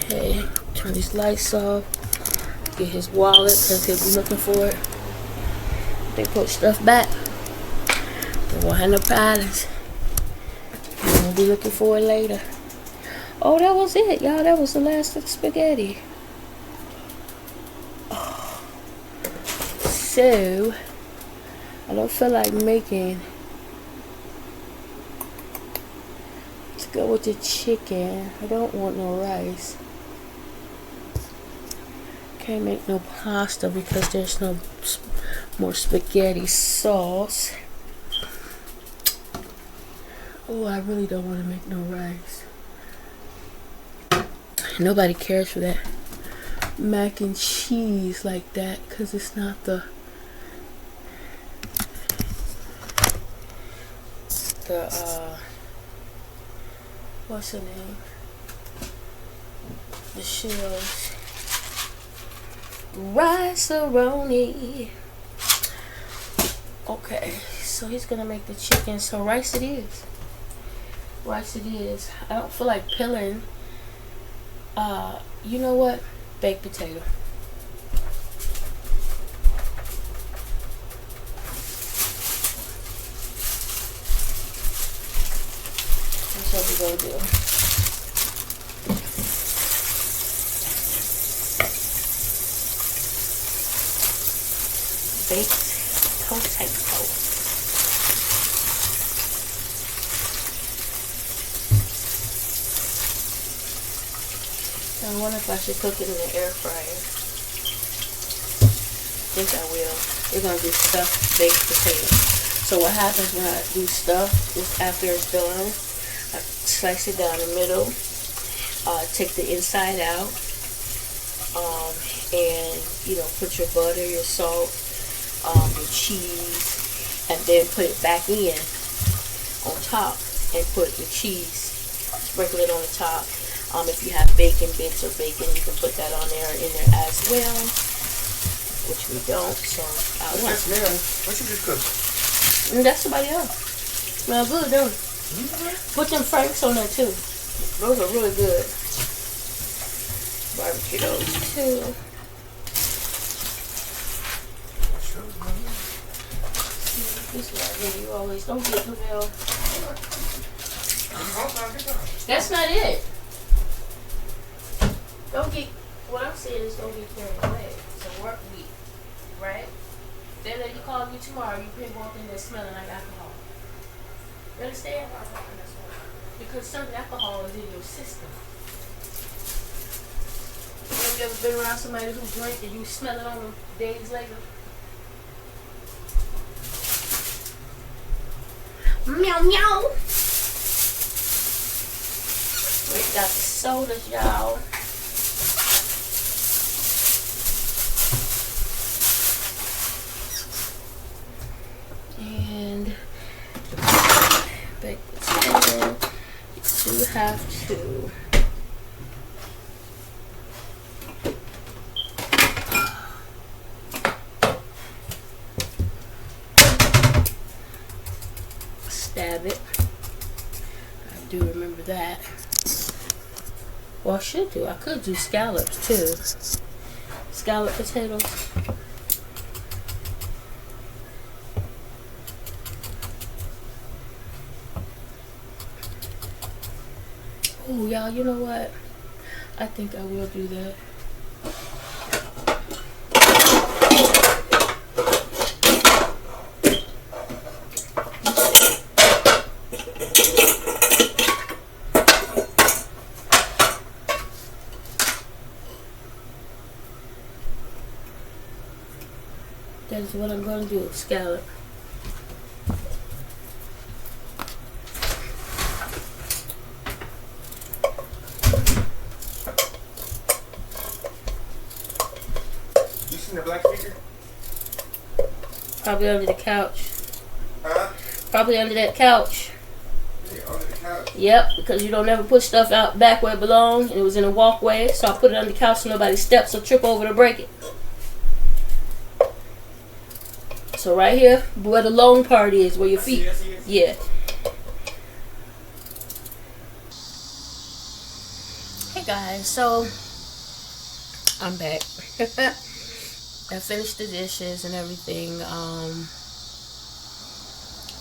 Okay, turn these lights off. Get his wallet because he'll be looking for it. They put stuff back. They won't have no problems. He's gonna be looking for it later. Oh, that was it, y'all. That was the last of the spaghetti. Oh. So, I don't feel like making. Go with the chicken. I don't want no rice. Can't make no pasta because there's no more spaghetti sauce. Oh, I really don't want to make no rice. Nobody cares for that mac and cheese like that because it's not the what's her name? The Shell's rice-a-roni. Okay, so he's gonna make the chicken. So rice it is. Rice it is. I don't feel like peeling. You know what? Baked potato. That's what we're gonna do. Baked potato. I wonder if I should cook it in the air fryer. I think I will. We're gonna do stuffed baked potato. So what happens when I do stuff is after it's done, I slice it down the middle, take the inside out, and put your butter, your salt, your cheese, and then put it back in on top and put the cheese, sprinkle it on the top. If you have bacon bits or bacon, you can put that on there in there as well, which we don't. So I want. What you just cook? That's somebody else. Smell good, don't it? Put them franks on there too. Those are really good. Barbecue those too. This is what you always don't get the bill. That's not it. Don't get, what I'm saying is don't get carried away. It's a work week, right? Then they call you tomorrow, you can walk in there smelling like alcohol. You understand? Because certain alcohol is in your system. Have you ever been around somebody who drank and you smell it on them days later? Meow meow. We got the sodas, y'all. And baked potato, you have to stab it. I do remember that. Well, I should do. I could do scallops too. Scallop potatoes. Oh, y'all, you know what? I think I will do that. That is what I'm going to do, scallop. The black speaker? Probably under the couch. Huh? Probably under that couch. Yeah, under the couch. Yep, because you don't ever put stuff out back where it belongs. And it was in a walkway, so I put it under the couch so nobody steps or trip over to break it. So right here, where the long part is, where your feet. I see it. Yeah. Hey guys, so I'm back. I finished the dishes and everything.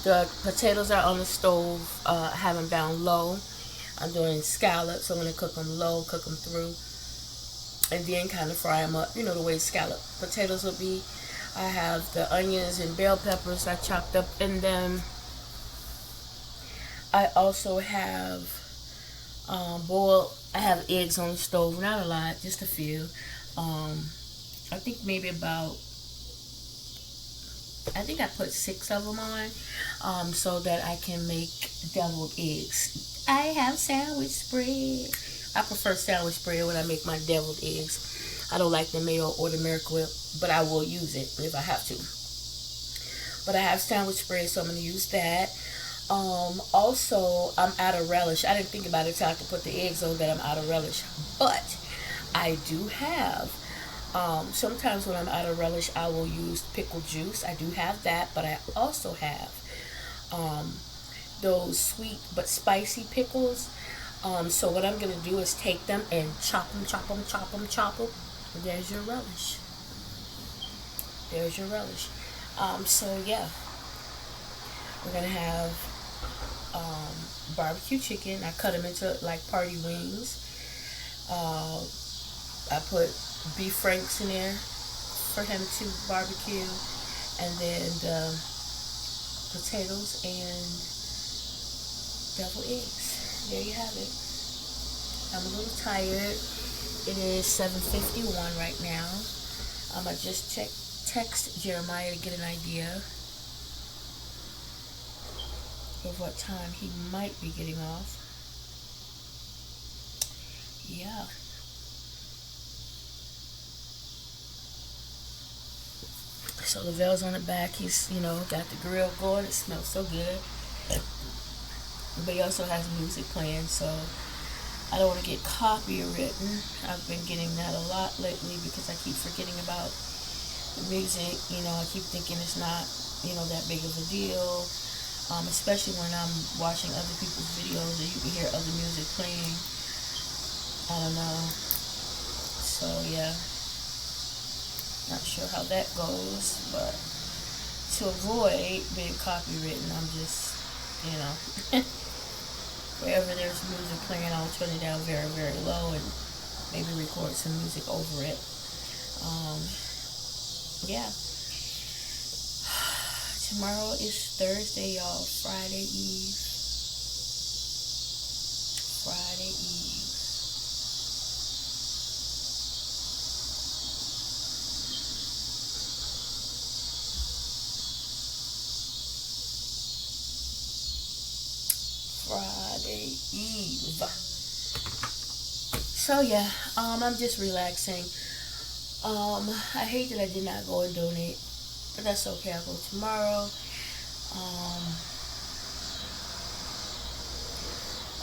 The potatoes are on the stove. I have them down low. I'm doing scallops, so I'm going to cook them low, cook them through, and then kind of fry them up. You know the way scallop potatoes will be. I have the onions and bell peppers I chopped up in them. I also have I have eggs on the stove. Not a lot, just a few. I think maybe about, I think I put 6 of them on, so that I can make deviled eggs. I have sandwich spread. I prefer sandwich bread when I make my deviled eggs. I don't like the mayo or the Miracle Whip, but I will use it if I have to. But I have sandwich spread, so I'm going to use that. Also, I'm out of relish. I didn't think about it until I could put the eggs on that I'm out of relish. But I do have, sometimes when I'm out of relish, I will use pickle juice. I do have that, but I also have those sweet but spicy pickles. So what I'm going to do is take them and chop them. And there's your relish. There's your relish. So yeah, we're going to have barbecue chicken. I cut them into like party wings. I put beef franks in there for him to barbecue, and then the potatoes and deviled eggs. There you have it. I'm a little tired. It is 7:51 right now. I'm gonna just text Jeremiah to get an idea of what time he might be getting off. Yeah. So the Vel's on the back. He's, got the grill going. It smells so good. but he also has music playing, so I don't want to get copywritten. I've been getting that a lot lately because I keep forgetting about the music. I keep thinking it's not, that big of a deal. Especially when I'm watching other people's videos and you can hear other music playing. I don't know. So yeah, not sure how that goes, but to avoid being copywritten, I'm just, wherever there's music playing, I'll turn it down very, very low and maybe record some music over it. Yeah. Tomorrow is Thursday, y'all. Friday Eve. Friday Eve. Friday Eve. So yeah, I'm just relaxing. I hate that I did not go and donate, but that's okay. I'll go tomorrow.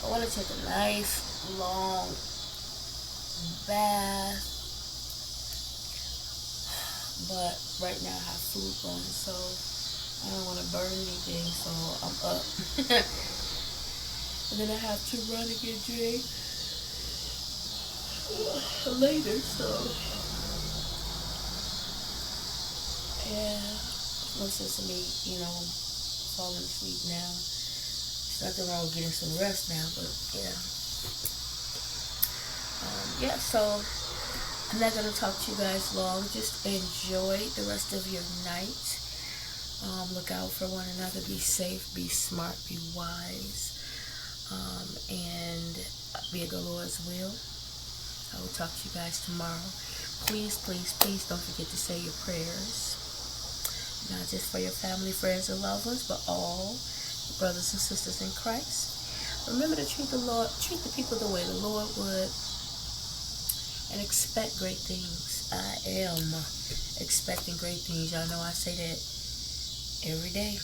I want to take a nice long bath, but right now I have food going, so I don't want to burn anything, so I'm up. And then I have to run and get drink later, so yeah, no sense of me, falling asleep now. There's nothing wrong with getting some rest now, but yeah. Yeah, so I'm not going to talk to you guys long. Just enjoy the rest of your night. Look out for one another. Be safe, be smart, be wise. And be at the Lord's will. I will talk to you guys tomorrow. Please, please, please don't forget to say your prayers. Not just for your family, friends, and loved ones, but all brothers and sisters in Christ. Remember to treat the people the way the Lord would, and expect great things. I am expecting great things. Y'all know I say that every day.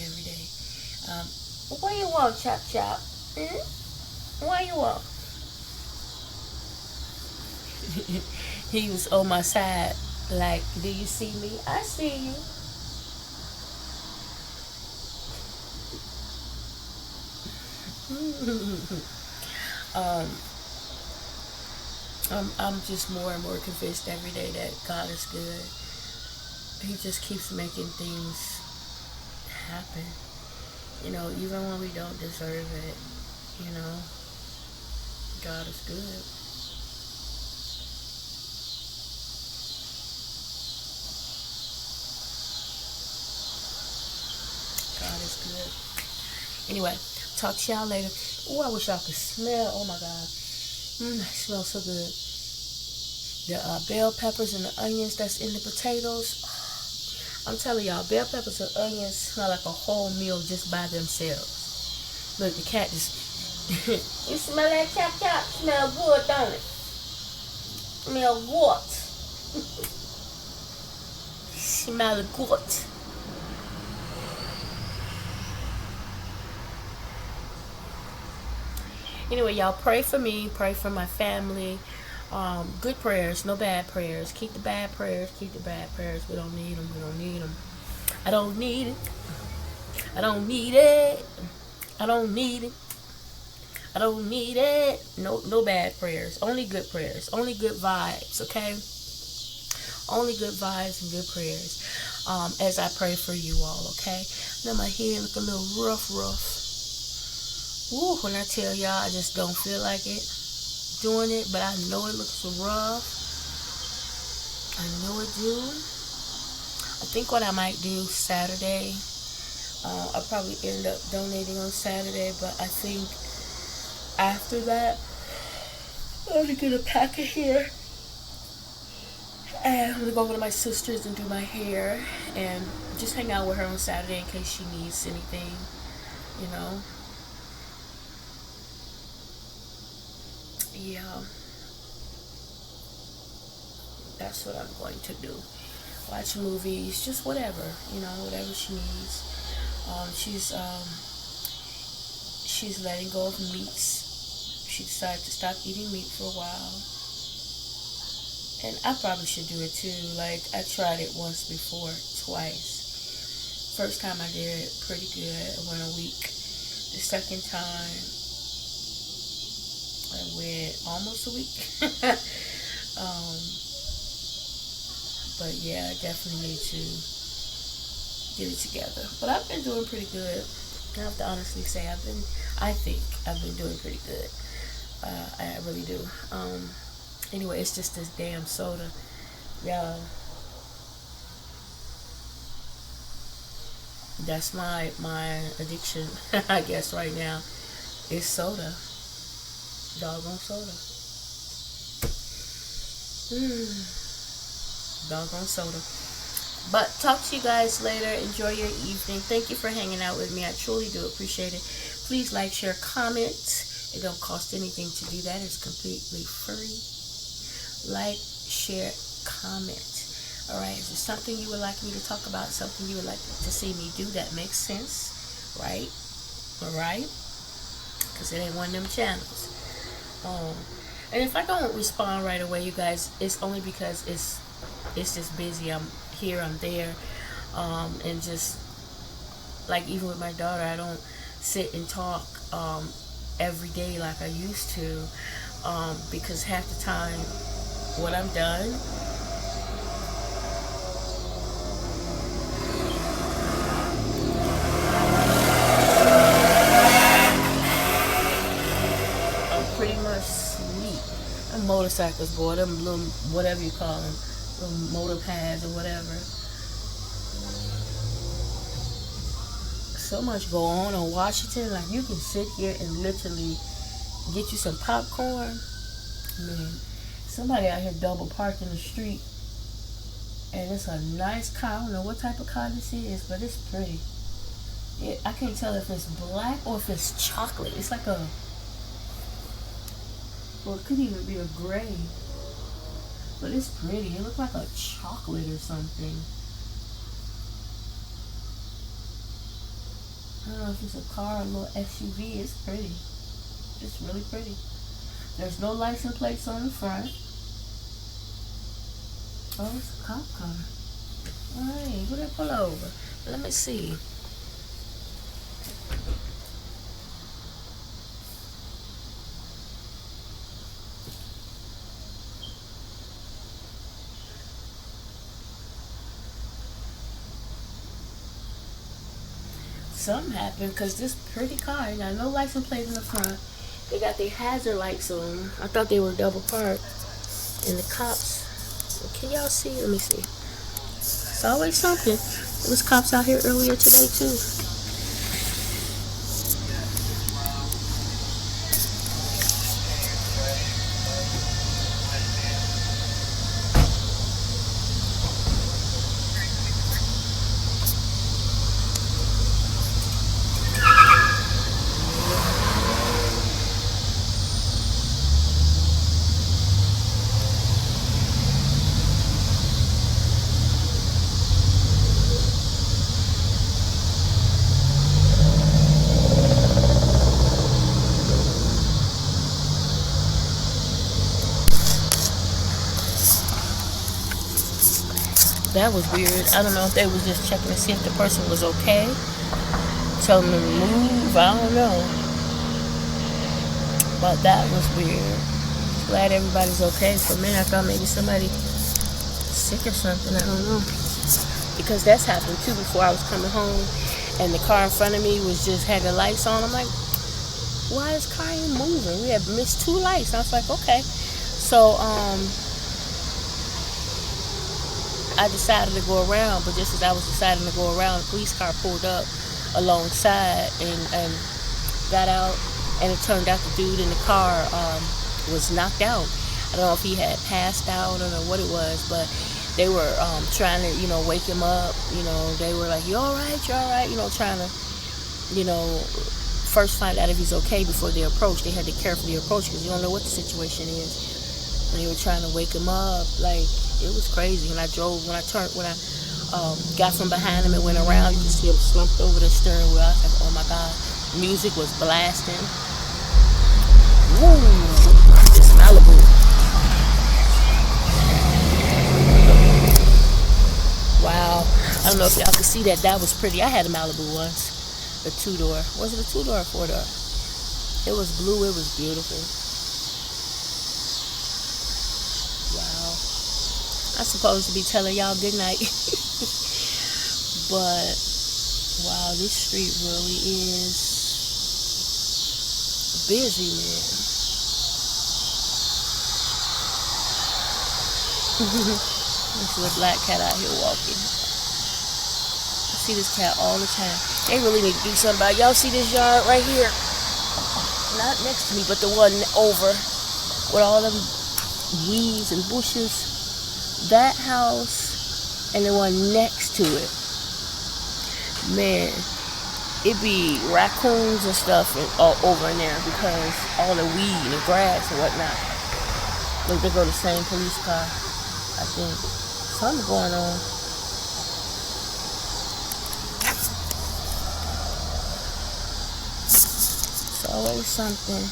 Every day. What do you want, Chop Chop? What do you want? He was on my side, like, do you see me? I see you. I'm just more and more convinced every day that God is good. He just keeps making things happen. Even when we don't deserve it, God is good. God is good. Anyway, talk to y'all later. Oh, I wish y'all could smell. Oh my God. It smells so good. The bell peppers and the onions that's in the potatoes. I'm telling y'all, bell peppers and onions smell like a whole meal just by themselves. Look, the cat just... You smell that, Chop Chop? Smell good, don't it? Smell good. Smell good. Anyway, y'all pray for me. Pray for my family. Good prayers, no bad prayers. Keep the bad prayers. Keep the bad prayers. We don't need them. We don't need them. I don't need it. I don't need it. I don't need it. I don't need it. No bad prayers. Only good prayers. Only good vibes. Okay. Only good vibes and good prayers. As I pray for you all. Okay. Now my hair look a little rough. Ooh, when I tell y'all, I just don't feel like it. Doing it, but I know it looks rough. I know it do. I think what I might do Saturday, I'll probably end up donating on Saturday, but I think after that I'm gonna get a pack of hair and I'm gonna go over to my sister's and do my hair and just hang out with her on Saturday in case she needs anything, Yeah, that's what I'm going to do. Watch movies, just whatever, whatever she needs. She's she's letting go of meats. She decided to stop eating meat for a while. And I probably should do it too. Like, I tried it once before, twice. First time I did it pretty good. I went a week. The second time, I went almost a week. But yeah, I definitely need to get it together. But I've been doing pretty good. I have to honestly say, I think I've been doing pretty good. I really do. Anyway, it's just this damn soda, y'all. That's my addiction, I guess, right now. It's soda. Doggone soda. Doggone soda. But talk to you guys later. Enjoy your evening. Thank you for hanging out with me. I truly do appreciate it. Please like, share, comment. It don't cost anything to do that. It's completely free. Like, share, comment. Alright, is there something you would like me to talk about? Something you would like to see me do that makes sense? Right? Alright? Because it ain't one of them channels. And if I don't respond right away, you guys, it's only because it's just busy. I'm here, I'm there. And just, like, even with my daughter, I don't sit and talk every day like I used to, because half the time when I'm done, I'm pretty much asleep. Them motorcycles, boy, them little, whatever you call them, little motor pads or whatever. So much go on in Washington. Like, you can sit here and literally get you some popcorn. Man, somebody out here double parked in the street, and it's a nice car. I don't know what type of car this is, but it's pretty. I can't tell if it's black or if it's chocolate. It's like a, well, it could even be a gray, but it's pretty. It looks like a chocolate or something. I don't know if it's a car or a little SUV. It's pretty. It's really pretty. There's no license plates on the front. Oh, it's a cop car. Alright, where did it pull over? Let me see. Something happened because this pretty car got no license plate in the front. They got their hazard lights on. I thought they were double parked. And the cops, can y'all see? Let me see. It's always something. There was cops out here earlier today too. That was weird. I don't know if they was just checking to see if the person was okay. Tell them to move. I don't know. But that was weird. Glad everybody's okay. For me, I thought maybe somebody sick or something. I don't know. Because that's happened too before. I was coming home and the car in front of me was just had the lights on. I'm like, why is car ain't moving? We had missed 2 lights. I was like, okay. So, I decided to go around, but just as I was deciding to go around, a police car pulled up alongside and got out, and it turned out the dude in the car was knocked out. I don't know if he had passed out or what it was, but they were trying to, wake him up. They were like, you all right, trying to, first find out if he's okay before they approach. They had to carefully approach because you don't know what the situation is. And they were trying to wake him up, like, it was crazy. And I got from behind him and went around, you could see him slumped over the steering wheel. I was like, oh my God, Music was blasting. Woo! It's Malibu. Wow. I don't know if y'all can see that. That was pretty. I had a Malibu once. A 2-door. Was it a 2-door or 4-door? It was blue. It was beautiful. Wow. I'm supposed to be telling y'all good night. But, wow, this street really is busy, man. This little black cat out here walking. I see this cat all the time. They really need to do something about it. Y'all see this yard right here? Not next to me, but the one over with all them weeds and bushes. That house and the one next to it. Man, it be raccoons and stuff all over in there because all the weed and the grass and whatnot. Look, they go the same police car. I think something's going on. It's always something.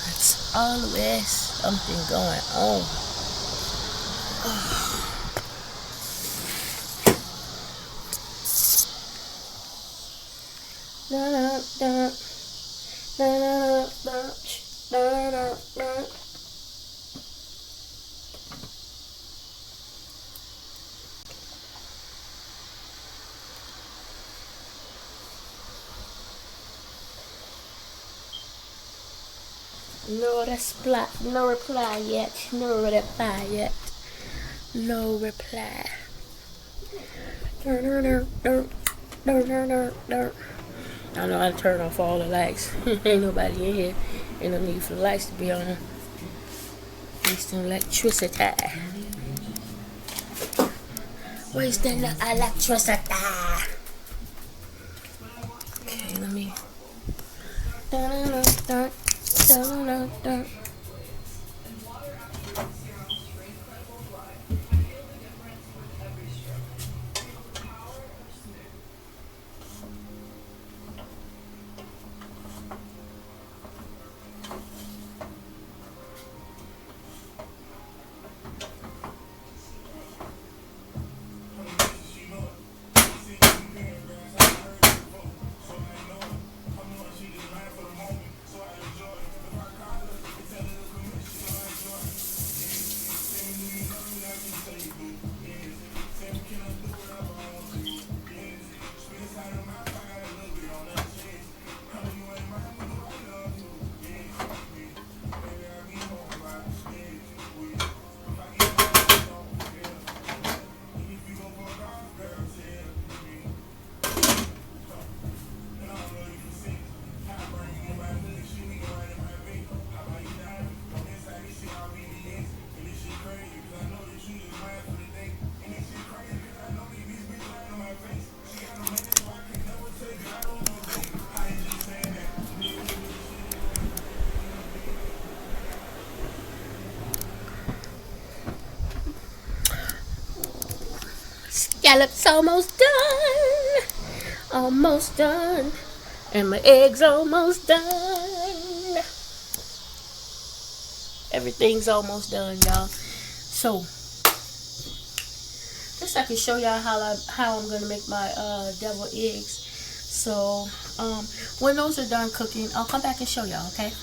It's always something going on. No reply yet. No reply yet. No reply. I don't know how to turn off all the lights. Ain't nobody in here. Ain't no need for the lights to be on. Wasting electricity. Wasting the electricity. Okay, let me. Scallop's almost done. Almost done. And my eggs almost done. Everything's almost done, y'all. So, just so I can show y'all how I'm gonna make my deviled eggs. So, when those are done cooking, I'll come back and show y'all, okay?